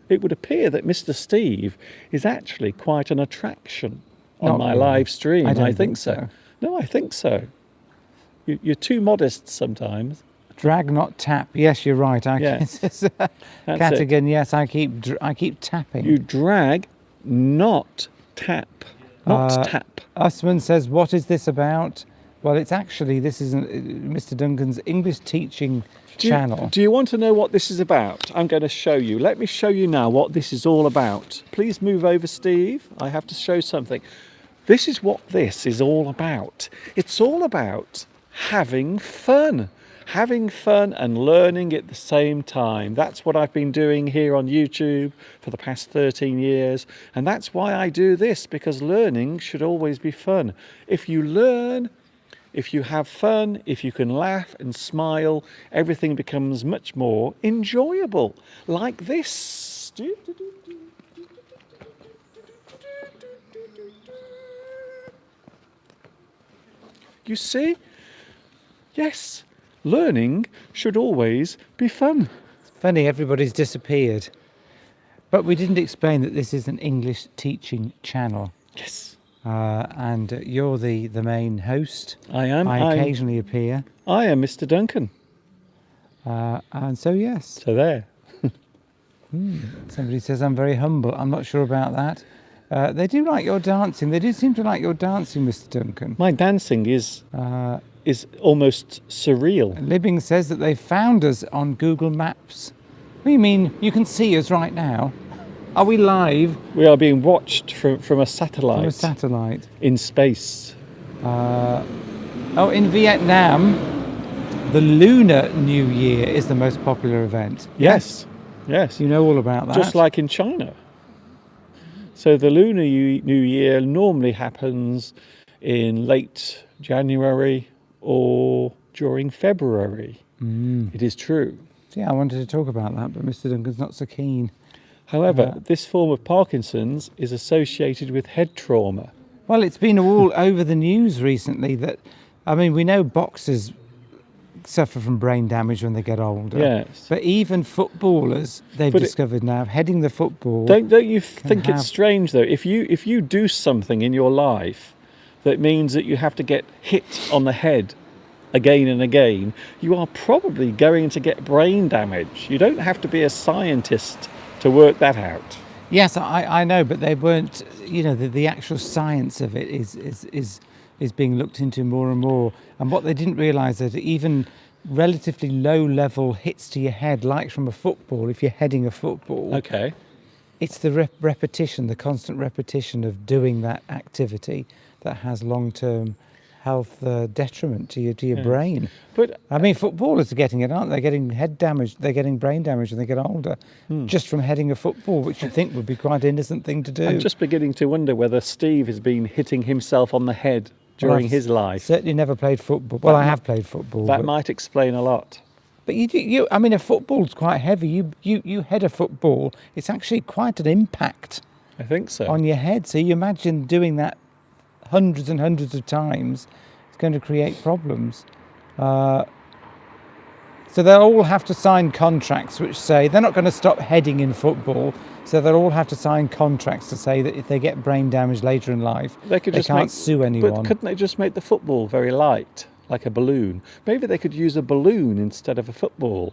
It would appear that Mr. Steve is actually quite an attraction on Not my really. live stream. I don't think think so. so. No, I think so. You're too modest sometimes. Drag, not tap. Yes, you're right. Yes. Cat it. again. Yes, I keep tapping. You drag, not tap. Not tap. Usman says, what is this about? Well, it's actually, this is Mr. Duncan's English teaching channel. Do you want to know what this is about? I'm going to show you. Let me show you now what this is all about. Please move over, Steve. I have to show something. This is what this is all about. It's all about having fun. Having fun and learning at the same time. That's what I've been doing here on YouTube for the past 13 years. And that's why I do this, because learning should always be fun. If you learn, if you have fun, if you can laugh and smile, everything becomes much more enjoyable. Like this. You see? Yes. Learning should always be fun. Funny, everybody's disappeared. But we didn't explain that this is an English teaching channel. Yes. And you're the main host. I am. I occasionally appear. I am Mr. Duncan. And so, yes. So there. Somebody says I'm very humble. I'm not sure about that. They do like your dancing. They do seem to like your dancing, Mr. Duncan. My dancing is almost surreal. Libbing says that they found us on Google Maps. What do you mean you can see us right now? Are we live? We are being watched from a satellite. From a satellite. In space. In Vietnam, the Lunar New Year is the most popular event. Yes. Yes. You know all about that. Just like in China. So the Lunar New Year normally happens in late January or during February. It is true. Yeah, I wanted to talk about that, but Mr. Duncan's not so keen. However, this form of Parkinson's is associated with head trauma. Well, it's been all over the news recently that, I mean, we know boxers suffer from brain damage when they get older. Yes. But even footballers, they've discovered now, heading the football. Don't you think it's strange though? If you do something in your life that means that you have to get hit on the head again and again, you are probably going to get brain damage. You don't have to be a scientist to work that out. Yes, I know, but they weren't. You know, the actual science of it is being looked into more and more. And what they didn't realise that even relatively low level hits to your head, like from a football, if you're heading a football, Okay. it's the repetition, the constant repetition of doing that activity that has long-term health detriment to your brain. But I mean, footballers are getting it, aren't they? They're getting head damage, they're getting brain damage when they get older, just from heading a football, which you'd think would be quite an innocent thing to do. I'm just beginning to wonder whether Steve has been hitting himself on the head during I've his life. Certainly never played football. Well, I have played football. That but might explain a lot. I mean, a football's quite heavy. You head a football, it's actually quite an impact I think so. on your head. So you imagine doing that hundreds and hundreds of times, it's going to create problems. So they'll all have to sign contracts which say they're not going to stop heading in football. So they'll all have to sign contracts to say that if they get brain damage later in life, they can't sue anyone. But couldn't they just make the football very light, like a balloon? Maybe they could use a balloon instead of a football.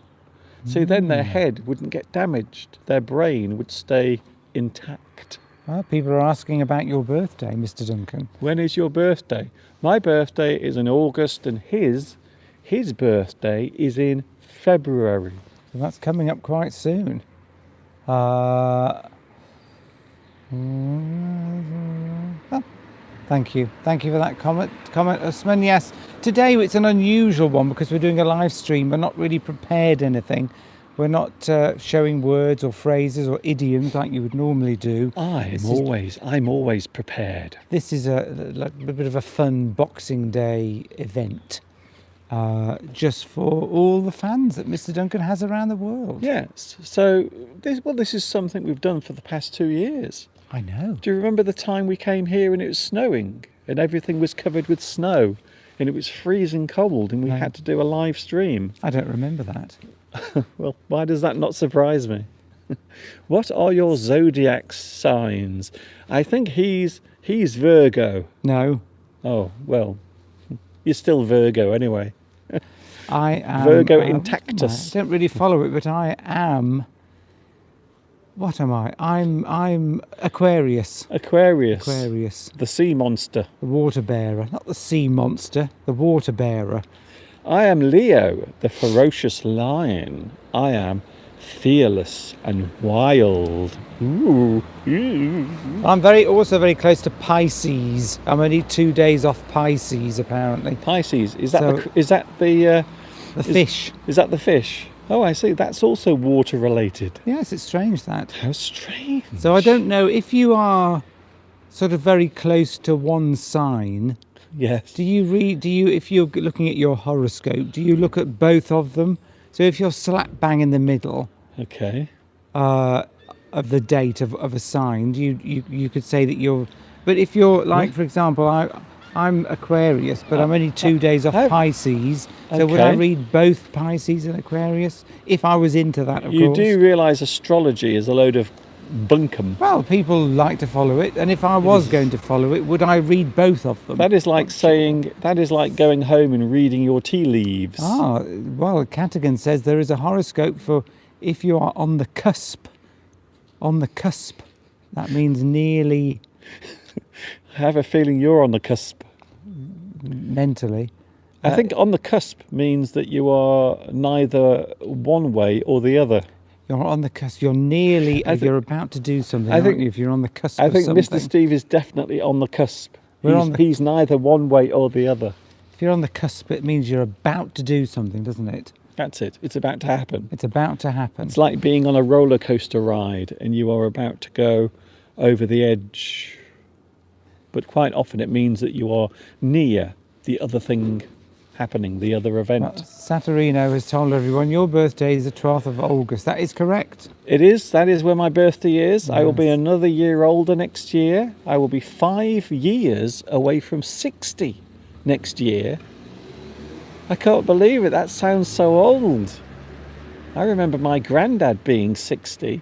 See, then their head wouldn't get damaged. Their brain would stay intact. Well, people are asking about your birthday, Mr. Duncan. When is your birthday? My birthday is in August, and his birthday is in February. So that's coming up quite soon. Oh, thank you. Thank you for that comment, Usman. Yes, today it's an unusual one because we're doing a live stream. We're not really prepared anything. We're not showing words or phrases or idioms like you would normally do. I'm always prepared. This is a bit of a fun Boxing Day event, just for all the fans that Mr. Duncan has around the world. Yes. So this is something we've done for the past 2 years. I know. Do you remember the time we came here and it was snowing and everything was covered with snow and it was freezing cold and we No. had to do a live stream? I don't remember that. Well, why does that not surprise me? What are your zodiac signs? I think he's Virgo. No, Oh, well, you're still Virgo anyway. I am Virgo intactus. I don't really follow it, but I am. What am I? I'm Aquarius. Aquarius. Aquarius, The sea monster. the water bearer, not the sea monster, the water bearer. I am Leo, the ferocious lion. I am fearless and wild. Ooh. I'm also very close to Pisces. I'm only 2 days off Pisces, apparently. Pisces. Is that So- the The fish. is that the fish? Oh, I see. That's also water related. Yes, it's strange that. How strange. So I don't know if you are sort of very close to one sign. Yes. If you're looking at your horoscope, do you look at both of them? So if you're slap bang in the middle Okay. of the date of a sign, you could say that you're. But if you're like, for example, I'm Aquarius, but I'm only 2 days off I've- Pisces. So would I Okay. read both Pisces and Aquarius if I was into that? Of You course. do realise astrology is a load of bunkum. Well, people like to follow it, and if I was going to follow it, would I read both of them? That is like going home and reading your tea leaves. Ah, well, Cadogan says there is a horoscope for if you are on the cusp. On the cusp. That means nearly I have a feeling you're on the cusp. mentally. I think on the cusp means that you are neither one way or the other. You're on the cusp. You're nearly. You're about to do something. Aren't you? If you're on the cusp I of think something. Mr. Steve is definitely on the cusp. We're on the- He's neither one way or the other. If you're on the cusp, it means you're about to do something, doesn't it? That's it. It's about to happen. It's about to happen. It's like being on a roller coaster ride and you are about to go over the edge. But quite often it means that you are near the other thing happening, the other event. Well, Saturino has told everyone your birthday is the 12th of August. That is correct. It is. That is where my birthday is. I will be another year older next year. I will be 5 years away from 60 next year. I can't believe it. That sounds so old. I remember my granddad being 60,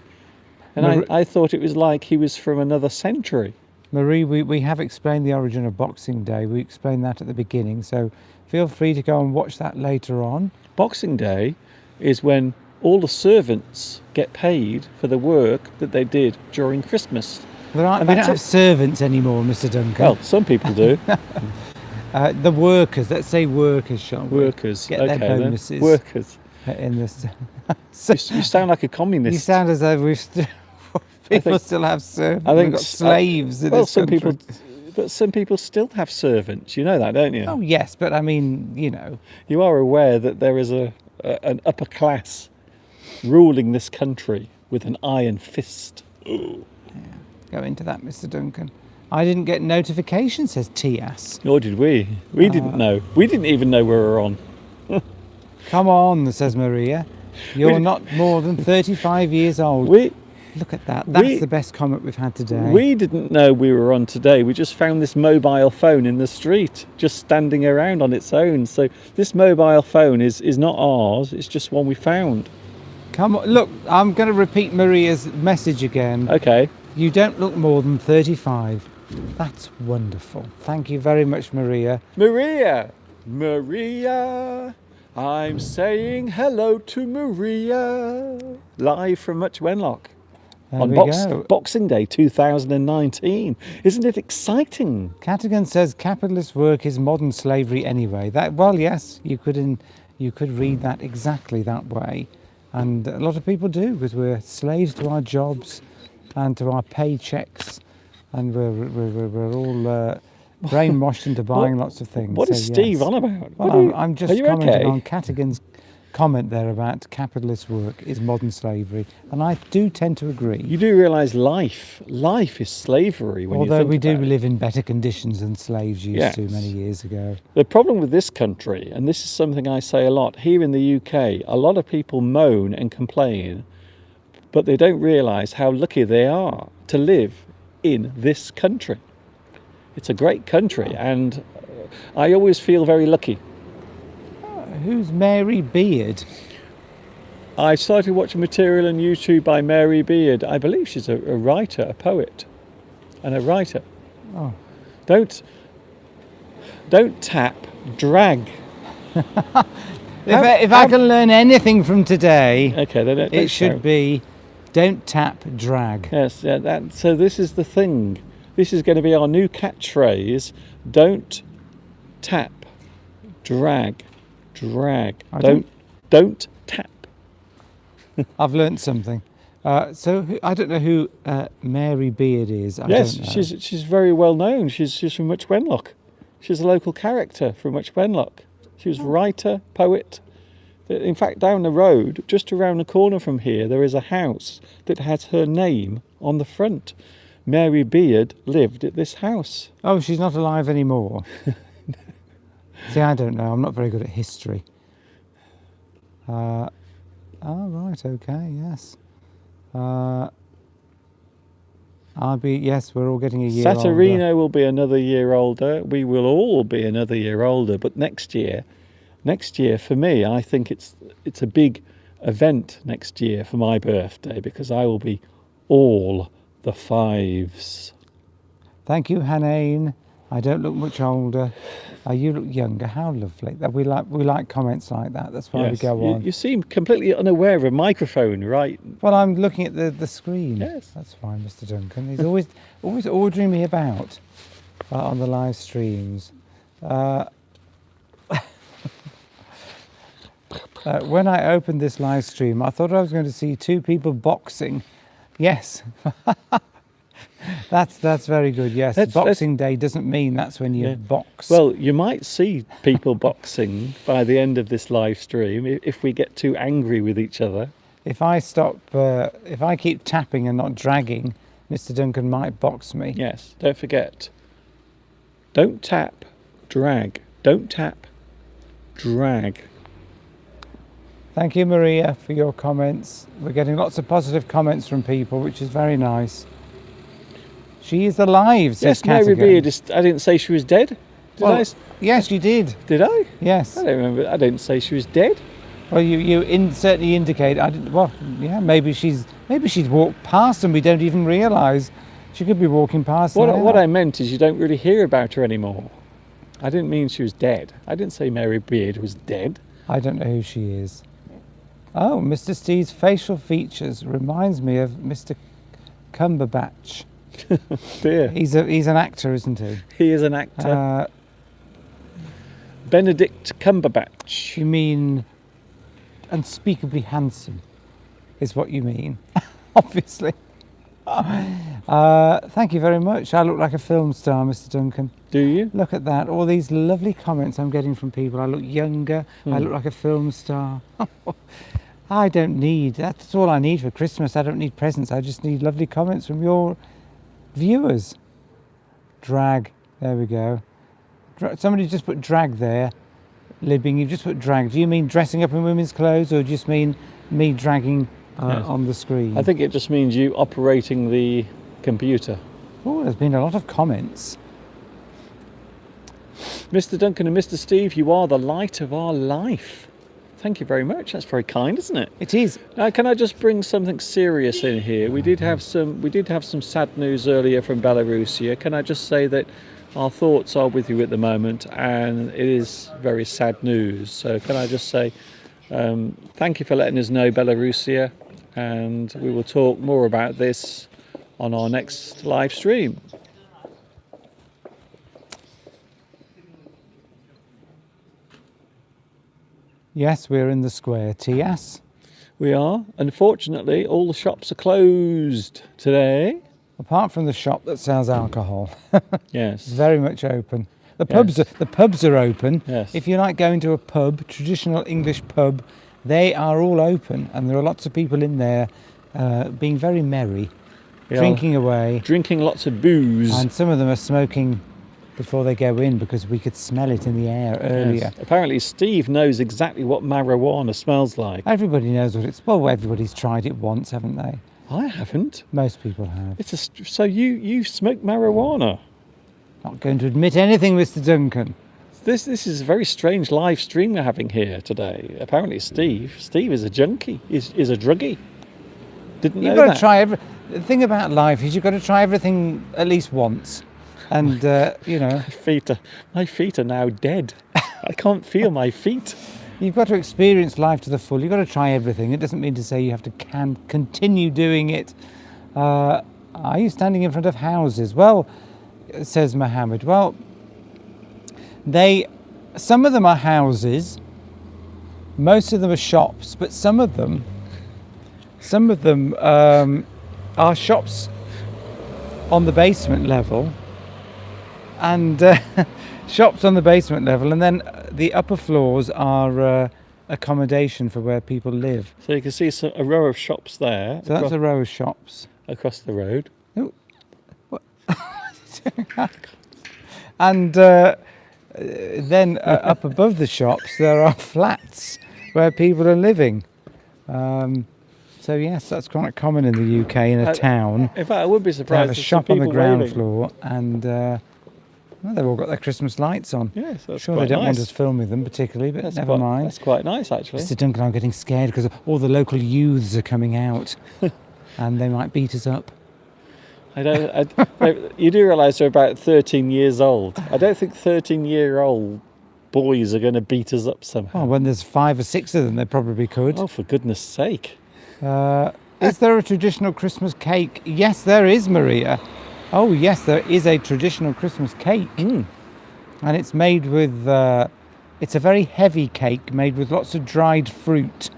and I thought it was like he was from another century. Marie, we have explained the origin of Boxing Day. We explained that at the beginning, so feel free to go and watch that later on. Boxing Day is when all the servants get paid for the work that they did during Christmas. We And don't that's have it. servants anymore, Mr. Duncan. Well, some people do. The workers, let's say workers, shall we? Workers. Get Okay, their then. bonuses Workers. in this. You sound like a communist. You sound as though we've people still have servants. I think We've got slaves in well, this some country. but some people still have servants. You know that, don't you? Oh yes, but I mean, you know, You are aware that there is an upper class ruling this country with an iron fist. go into that, Mr. Duncan. I didn't get notification, says Tias. Nor did we. We didn't know. We didn't even know we were on. Come on, says Maria. You're not more than 35 years old. We Look at that. That's we- the best comment we've had today. we didn't know we were on today. We just found this mobile phone in the street, just standing around on its own. So this mobile phone is not ours. It's just one we found. Come on, look, I'm going to repeat Maria's message again. Okay. You don't look more than 35. That's wonderful. Thank you very much, Maria. Maria. I'm saying hello to Maria, live from Much Wenlock There on we go. Boxing Day 2019. Isn't it exciting? Catigan says capitalist work is modern slavery anyway. That, well, yes, you could read that exactly that way, and a lot of people do, because we're slaves to our jobs and to our paychecks, and we're all brainwashed into buying lots of things. What is So, Steve yes. on about? Well, I'm just are you commenting okay? on Catigan's comment there about capitalist work is modern slavery, and I do tend to agree. You do realise life is slavery when you Although think we do about it. live in better conditions than slaves used to Yes. many years ago. The problem with this country, and this is something I say a lot, here in the UK, a lot of people moan and complain, but they don't realise how lucky they are to live in this country. It's a great country, and I always feel very lucky. Who's Mary Beard? I started watching material on YouTube by Mary Beard. I believe she's a writer, a poet, and a writer. Oh. Don't tap, drag. If I can learn anything from today, Okay, then it should be don't tap, drag. Yes, yeah, so this is the thing. This is going to be our new catchphrase. Don't tap, drag, drag. Don't tap. I've learnt something. I don't know who Mary Beard is. I Yes, don't know. she's very well known. She's from Much Wenlock. She's a local character from Much Wenlock. She was writer, poet. In fact, down the road, just around the corner from here, there is a house that has her name on the front. Mary Beard lived at this house. Oh, she's not alive anymore. See, I don't know. I'm not very good at history. Oh, right. Okay. Yes. Yes, we're all getting a year older. Saturino will be another year older. We will all be another year older. But next year for me, I think it's a big event next year for my birthday, because I will be all the fives. Thank you, Hanaine. I don't look much older. You look younger. How lovely. We like comments like that. That's why we go on. You seem completely unaware of a microphone, right? Well, I'm looking at the screen. Yes. That's fine, Mr. Duncan. He's always ordering me about on the live streams. When I opened this live stream, I thought I was going to see two people boxing. Yes. That's very good. Yes. Boxing Day doesn't mean that's when you box. Well, you might see people boxing by the end of this live stream if we get too angry with each other. If I keep tapping and not dragging, Mr. Duncan might box me. Yes, don't forget. Don't tap, drag. Don't tap, drag. Thank you, Maria, for your comments. We're getting lots of positive comments from people, which is very nice. She is alive, says Yes, Mary Catigan. Beard. I didn't say she was dead. Yes, you did. Did I? Yes. I don't remember. I didn't say she was dead. Well, you certainly indicate. Maybe she's walked past and we don't even realise. She could be walking past. What I meant is you don't really hear about her anymore. I didn't mean she was dead. I didn't say Mary Beard was dead. I don't know who she is. Oh, Mr. Steve's facial features reminds me of Mr. Cumberbatch. Dear. He's an actor, isn't he? He is an actor. Benedict Cumberbatch. You mean unspeakably handsome, is what you mean, obviously. Thank you very much. I look like a film star, Mr. Duncan. Do you? Look at that. All these lovely comments I'm getting from people. I look younger. I look like a film star. I don't need, that's all I need for Christmas. I don't need presents. I just need lovely comments from your viewers. Drag. There we go. Somebody just put drag there. Libbing, you've just put drag. Do you mean dressing up in women's clothes, or do you just mean me dragging Yes. on the screen? I think it just means you operating the computer. Oh, there's been a lot of comments. Mr. Duncan and Mr. Steve, you are the light of our life. Thank you very much. That's very kind, isn't it? It is. Now, can I just bring something serious in here? We did have some sad news earlier from Belarusia. Can I just say that our thoughts are with you at the moment, and it is very sad news. So can I just say thank you for letting us know, Belarusia, and we will talk more about this on our next live stream. Yes, we're in the square. TS. We are. Unfortunately, all the shops are closed today. Apart from the shop that sells alcohol, Yes. very much open. The pubs are open. Yes. If you like going to a pub, traditional English pub, they are all open, and there are lots of people in there being very merry, They are drinking away, drinking lots of booze. and some of them are smoking before they go in because we could smell it in the air earlier. Yes. Apparently, Steve knows exactly what marijuana smells like. Everybody knows what it's. Well, everybody's tried it once, haven't they? I haven't. Most people have. So you smoke marijuana? Not going to admit anything, Mr. Duncan. This is a very strange live stream we're having here today. Apparently, Steve is a junkie. Is a druggie. Didn't know You've got that. to try every. The thing about life is you've got to try everything at least once, and you know. My feet are now dead. I can't feel my feet. You've got to experience life to the full. You've got to try everything. It doesn't mean to say you have to continue doing it. Are you standing in front of houses? Well, says Mohammed. Well, some of them are houses. Most of them are shops, but some of them are shops on the basement level, and shops on the basement level, and then the upper floors are accommodation for where people live. So you can see a row of shops there. So that's a row of shops. across the road. Oh, what? And then up above the shops there are flats where people are living. So yes, that's quite common in the UK in a town. In fact, I would be To have surprised a if some shop on the people ground waiting. floor, and well, they've all got their Christmas lights on. Yes, that's Sure, quite they don't nice. want us filming them particularly, but That's never quite, mind. That's quite nice, actually. Mr. Duncan, I'm getting scared because all the local youths are coming out, and they might beat us up. You do realise they're about 13 years old. I don't think 13-year-old boys are going to beat us up somehow. Oh, when there's 5 or 6 of them, they probably could. Oh, for goodness sake. Is there a traditional Christmas cake? Yes, there is, Maria. Oh, yes, there is a traditional Christmas cake. Mm. And it's made with, it's a very heavy cake made with lots of dried fruit.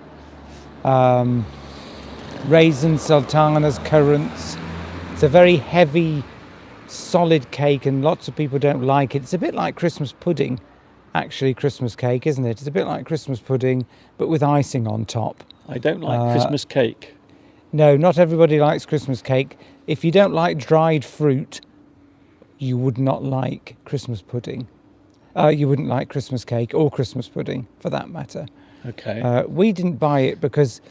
Raisins, sultanas, currants. It's a very heavy, solid cake, and lots of people don't like it. It's a bit like Christmas pudding, actually, Christmas cake, isn't it? It's a bit like Christmas pudding, but with icing on top. I don't like Christmas cake. No, not everybody likes Christmas cake. If you don't like dried fruit, you would not like Christmas pudding. You wouldn't like Christmas cake or Christmas pudding, for that matter. Okay. We didn't buy it because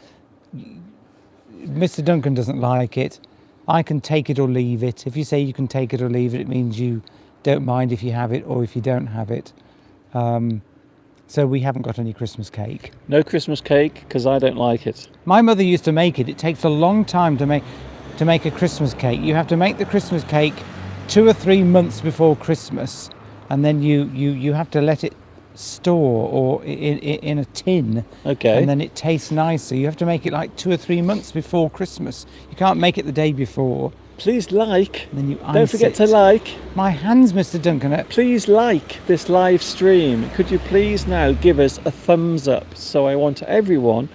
Mr. Duncan doesn't like it. I can take it or leave it. If you say you can take it or leave it, it means you don't mind if you have it or if you don't have it. So we haven't got any Christmas cake. No Christmas cake because I don't like it. My mother used to make it. It takes a long time to make a Christmas cake. You have to make the Christmas cake 2 or 3 months before Christmas, and then you have to let it store or in a tin. Okay. And then it tastes nicer. You have to make it like 2 or 3 months before Christmas. You can't make it the day before. Please like. And then you Don't ice forget it. to like. My hands, Mr. Duncan. Please like this live stream. Could you please now give us a thumbs up? So I want everyone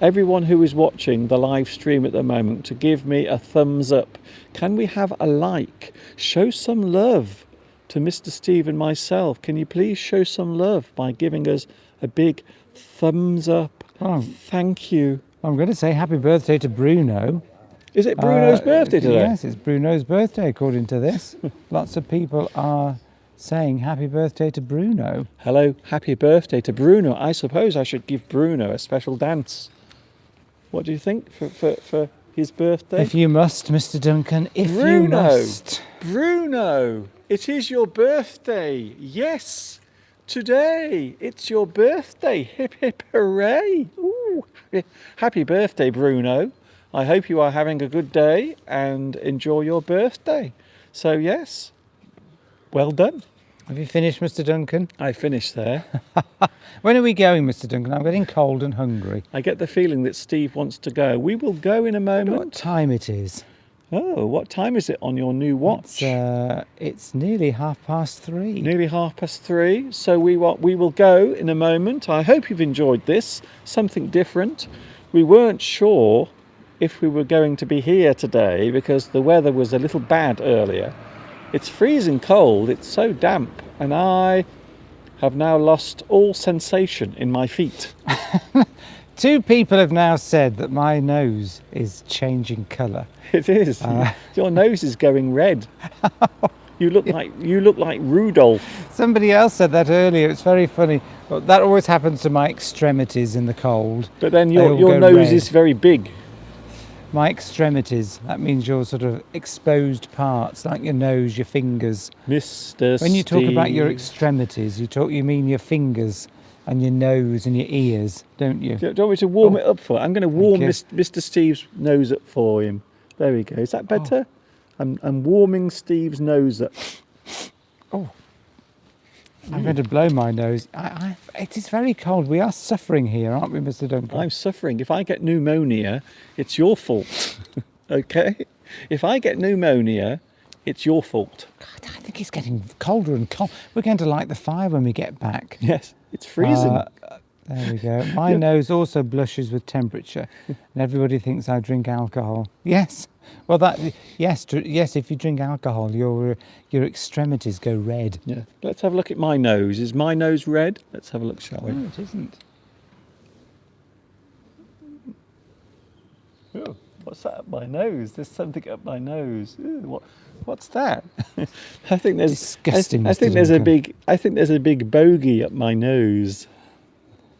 who is watching the live stream at the moment to give me a thumbs up. Can we have a like? Show some love to Mr. Steve and myself. Can you please show some love by giving us a big thumbs up? Oh, Thank you. I'm going to say happy birthday to Bruno. Is it Bruno's birthday today? Yes, it's Bruno's birthday, according to this. Lots of people are saying happy birthday to Bruno. Hello, happy birthday to Bruno. I suppose I should give Bruno a special dance. What do you think for his birthday? If you must, Mr. Duncan, if you Bruno. must. Bruno, it is your birthday. Yes, today it's your birthday. Hip hip hooray. Ooh. Happy birthday, Bruno. I hope you are having a good day and enjoy your birthday. So yes, Well done. Have you finished, Mr. Duncan? I finished there. When are we going, Mr. Duncan? I'm getting cold and hungry. I get the feeling that Steve wants to go. We will go in a What moment. time it is? Oh, what time is it on your new watch? It's nearly 3:30. Nearly 3:30. So we will go in a moment. I hope you've enjoyed this. Something different. We weren't sure if we were going to be here today because the weather was a little bad earlier. It's freezing cold. It's so damp, and I have now lost all sensation in my feet. 2 people have now said that my nose is changing colour. It is. Your nose is going red. You look like Rudolph. Somebody else said that earlier. It's very funny. Well, that always happens to my extremities in the cold. But then They your all go nose red. is very big. My extremities, that means your sort of exposed parts, like your nose, your fingers. Mr. When you talk about your Steve. extremities, you mean your fingers and your nose and your ears, don't you? Do you want me to warm it up for? I'm going to warm you. Mr. Steve's nose up for him. There we go. Is that better? I'm warming Steve's nose up. I'm going to blow my nose. It is very cold. We are suffering here, aren't we, Mr. Duncan? I'm suffering. If I get pneumonia, it's your fault. Okay? If I get pneumonia, it's your fault. God, I think it's getting colder and cold. We're going to light the fire when we get back. Yes, it's freezing. There we go. My nose also blushes with temperature, and everybody thinks I drink alcohol. Yes. Well, yes. If you drink alcohol, your extremities go red. Yeah. Let's have a look at my nose. Is my nose red? Let's have a look, shall we? No, it isn't. Oh, what's that up my nose? There's something up my nose. Ooh, what's that? I think there's Disgusting, I Mr. think there's Duncan. I think there's a big bogey up my nose.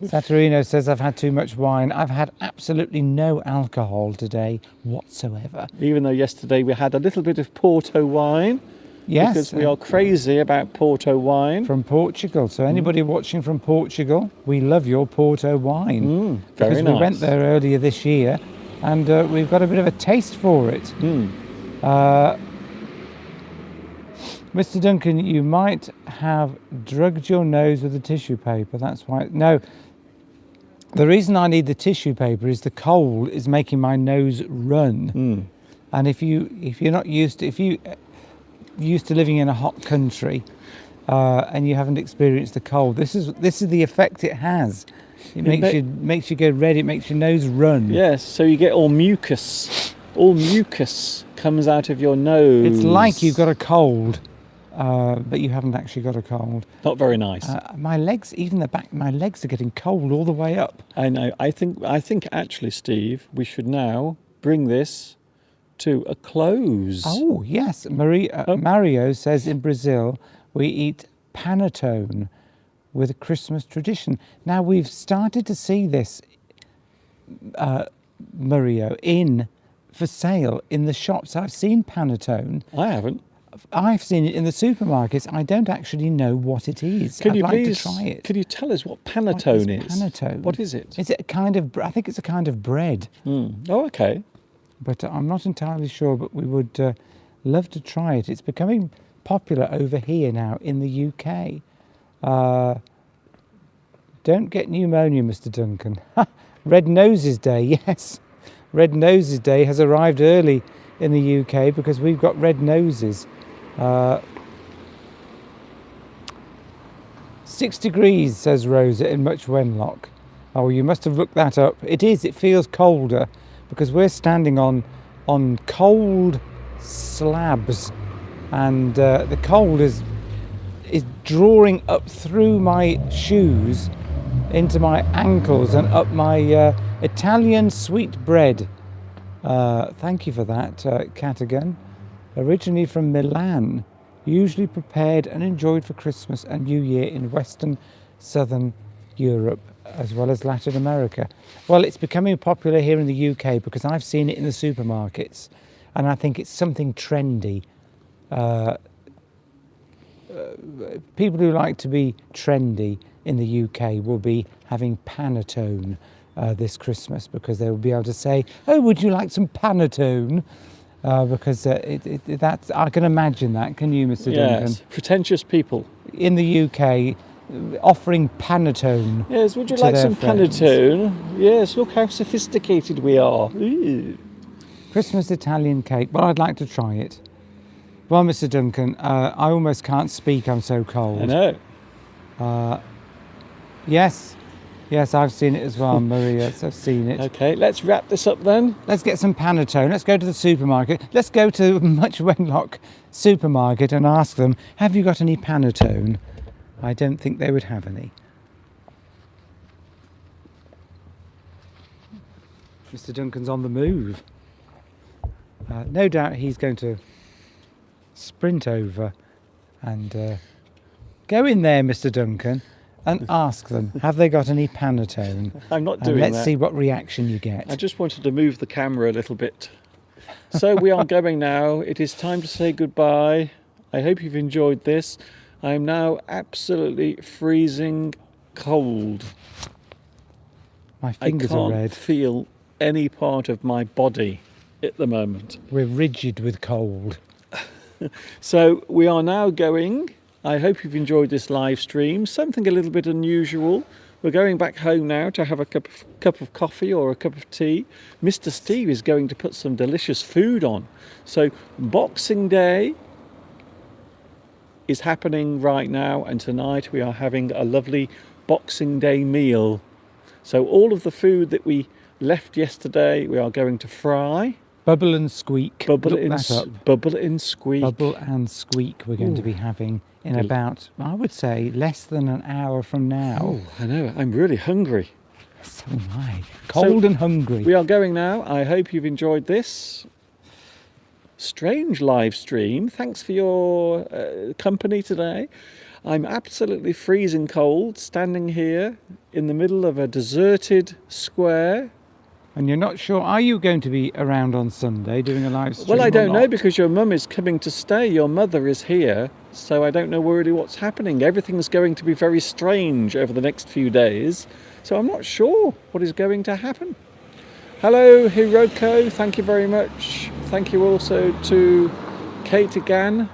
Saturino says I've had too much wine. I've had absolutely no alcohol today whatsoever. Even though yesterday we had a little bit of Porto wine. Yes, Because we are crazy about Porto wine. from Portugal. So anybody watching from Portugal, we love your Porto wine. Very Because nice. we went there earlier this year, and we've got a bit of a taste for it. Mr. Duncan, you might have drugged your nose with a tissue paper. That's why. No. The reason I need the tissue paper is the cold is making my nose run. And if you're not used to, if you used to living in a hot country and you haven't experienced the cold, this is the effect it has. It makes you go red. It makes your nose run. Yes, so you get all mucus. All mucus comes out of your nose. It's like you've got a cold, but you haven't actually got a cold. Not very nice. My legs, even the back, my legs are getting cold all the way up. I know. I think actually, Steve, we should now bring this to a close. Oh yes, Mario says in Brazil we eat panettone with a Christmas tradition. Now we've started to see this, Mario, for sale in the shops. I've seen panettone. I haven't. I've seen it in the supermarkets. I don't actually know what it is. Can I'd you like please? to try it. Could you tell us what What panettone is? panettone? What is it? Is it a kind of? I think it's a kind of bread, Oh, okay. but I'm not entirely sure. But we would love to try it. It's becoming popular over here now in the UK. Don't get pneumonia, Mr. Duncan. Red Noses Day, yes. Red Noses Day has arrived early in the UK because we've got red noses. 6 degrees, says Rosa in Much Wenlock. Oh, you must have looked that up. It is, it feels colder because we're standing on cold slabs, and the cold is drawing up through my shoes into my ankles and up my Italian sweetbread. Thank you for that, Catagan. Originally from Milan, usually prepared and enjoyed for Christmas and New Year in Western, Southern Europe, as well as Latin America. Well, it's becoming popular here in the UK because I've seen it in the supermarkets, and I think it's something trendy. People who like to be trendy in the UK will be having panettone this Christmas because they will be able to say, "Oh, would you like some panettone?" because that's, I can imagine that. Can you, Mr. Duncan? Yes, pretentious people. In the UK, offering panettone. Yes, would you to like their some friends. panettone? Yes, look how sophisticated we are. Ooh. Christmas Italian cake. Well, I'd like to try it. Well, Mr. Duncan, I almost can't speak. I'm so cold. I know. Yes, I've seen it as well, Maria. I've seen it. Okay, let's wrap this up then. Let's get some panettone. Let's go to the supermarket. Let's go to Much Wenlock supermarket and ask them, have you got any panettone? I don't think they would have any. Mr. Duncan's on the move. No doubt he's going to sprint over and go in there, Mr. Duncan, and ask them, have they got any panettone? I'm not And doing let's that. see what reaction you I get. just wanted to move the camera a little bit. So we are going now. It is time to say goodbye. I hope you've enjoyed this. I am now absolutely freezing cold. My I fingers are can't red. feel any part of my body at the moment. We're rigid with cold. So we are now going. I hope you've enjoyed this live stream. Something a little bit unusual. We're going back home now to have a cup of coffee or a cup of tea. Mr. Steve is going to put some delicious food on. So Boxing Day is happening right now, and tonight we are having a lovely Boxing Day meal. So all of the food that we left yesterday, we are going to fry. Bubble and squeak. Bubble Look in, that up. bubble in squeak. Bubble and squeak we're going to be having in about, I would say, less than an hour from now. Oh, I know. I'm really hungry. So am I. Cold and hungry. We are going now. I hope you've enjoyed this strange live stream. Thanks for your company today. I'm absolutely freezing cold, standing here in the middle of a deserted square. And you're not sure, are you going to be around on Sunday doing a live stream? Well, I or don't know, not? because your mum is coming to stay. Your mother is here. So I don't know really what's happening. Everything's going to be very strange over the next few days. So I'm not sure what is going to happen. Hello, Hiroko. Thank you very much. Thank you also to Katagan.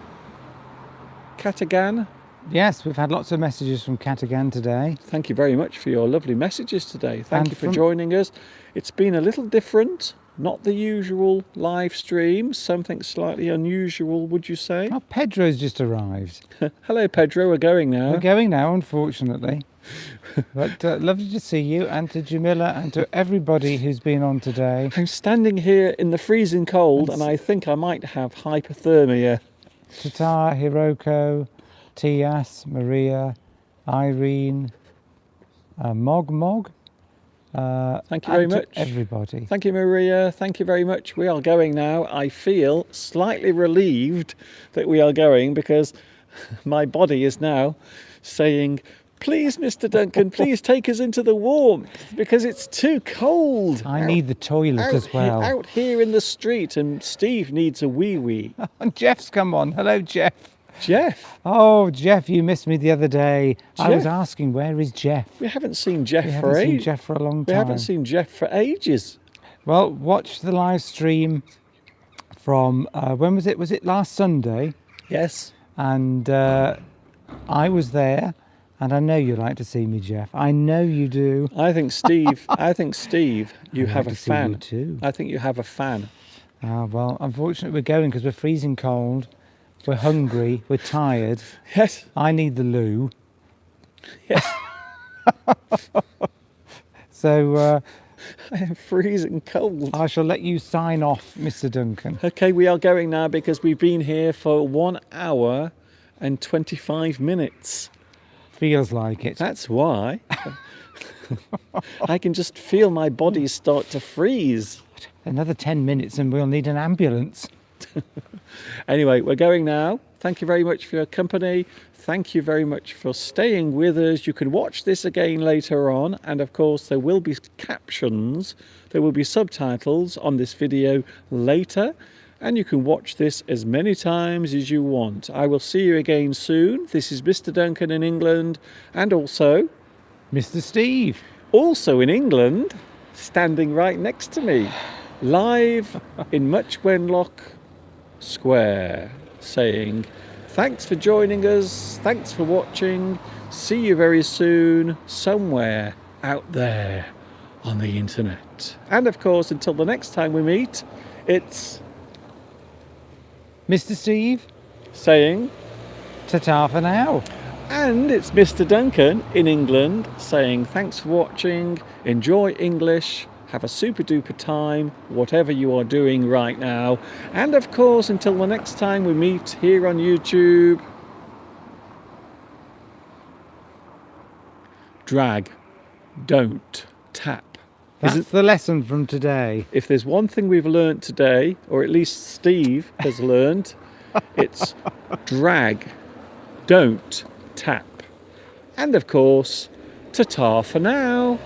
Yes, we've had lots of messages from Katagan today. Thank you very much for your lovely messages today. Thank And you for from- joining us. It's been a little different, not the usual live stream, something slightly unusual, would you say? Oh, Pedro's just arrived. Hello, Pedro. We're going now. We're going now, unfortunately. But lovely to see you, and to Jamila and to everybody who's been on today. I'm standing here in the freezing cold, and I think I might have hypothermia. Tata, Hiroko, Tias, Maria, Irene, Mog. Thank you very and to much. everybody. Thank you, Maria. Thank you very much. We are going now. I feel slightly relieved that we are going, because my body is now saying, please, Mr. Duncan, please take us into the warmth, because it's too cold. I need the toilet as well. Out here in the street, and Steve needs a wee-wee. And Jeff's come on. Hello, Jeff. Jeff, Oh, Jeff, you missed me the other day. I was Jeff? asking, where is Jeff? we haven't seen Jeff We for haven't seen ages. Jeff for a long We time. haven't seen Jeff for ages. Well, watch the live stream from, when was it? Was it last Sunday? Yes. And I was there, and I know you like to see me, Jeff. I know you do. I think Steve, you I'd have like a to see you fan. too. I think you have a fan. Well, unfortunately, we're going because we're freezing cold. We're hungry. We're tired. Yes. I need the loo. Yes. So I am freezing cold. I shall let you sign off, Mr. Duncan. Okay, we are going now because we've been here for 1 hour and 25 minutes. Feels like it. That's why. I can just feel my body start to freeze. Another 10 minutes and we'll need an ambulance. Anyway, we're going now. Thank you very much for your company. Thank you very much for staying with us. You can watch this again later on. And of course, there will be captions. There will be subtitles on this video later. And you can watch this as many times as you want. I will see you again soon. This is Mr. Duncan in England. And also Mr. Steve. in England, standing right next to me, live in Much Wenlock Square, saying, thanks for joining us, thanks for watching, see you very soon, somewhere out there on the internet. And of course, until the next time we meet, it's Mr. Steve, saying, ta-ta for now. and it's Mr. Duncan in England saying, thanks for watching, enjoy English, have a super duper time, whatever you are doing right now. And of course, until the next time we meet here on YouTube, drag, don't tap. That's the lesson from today. If there's one thing we've learnt today, or at least Steve has learnt, it's drag, don't tap. And of course, ta-ta for now.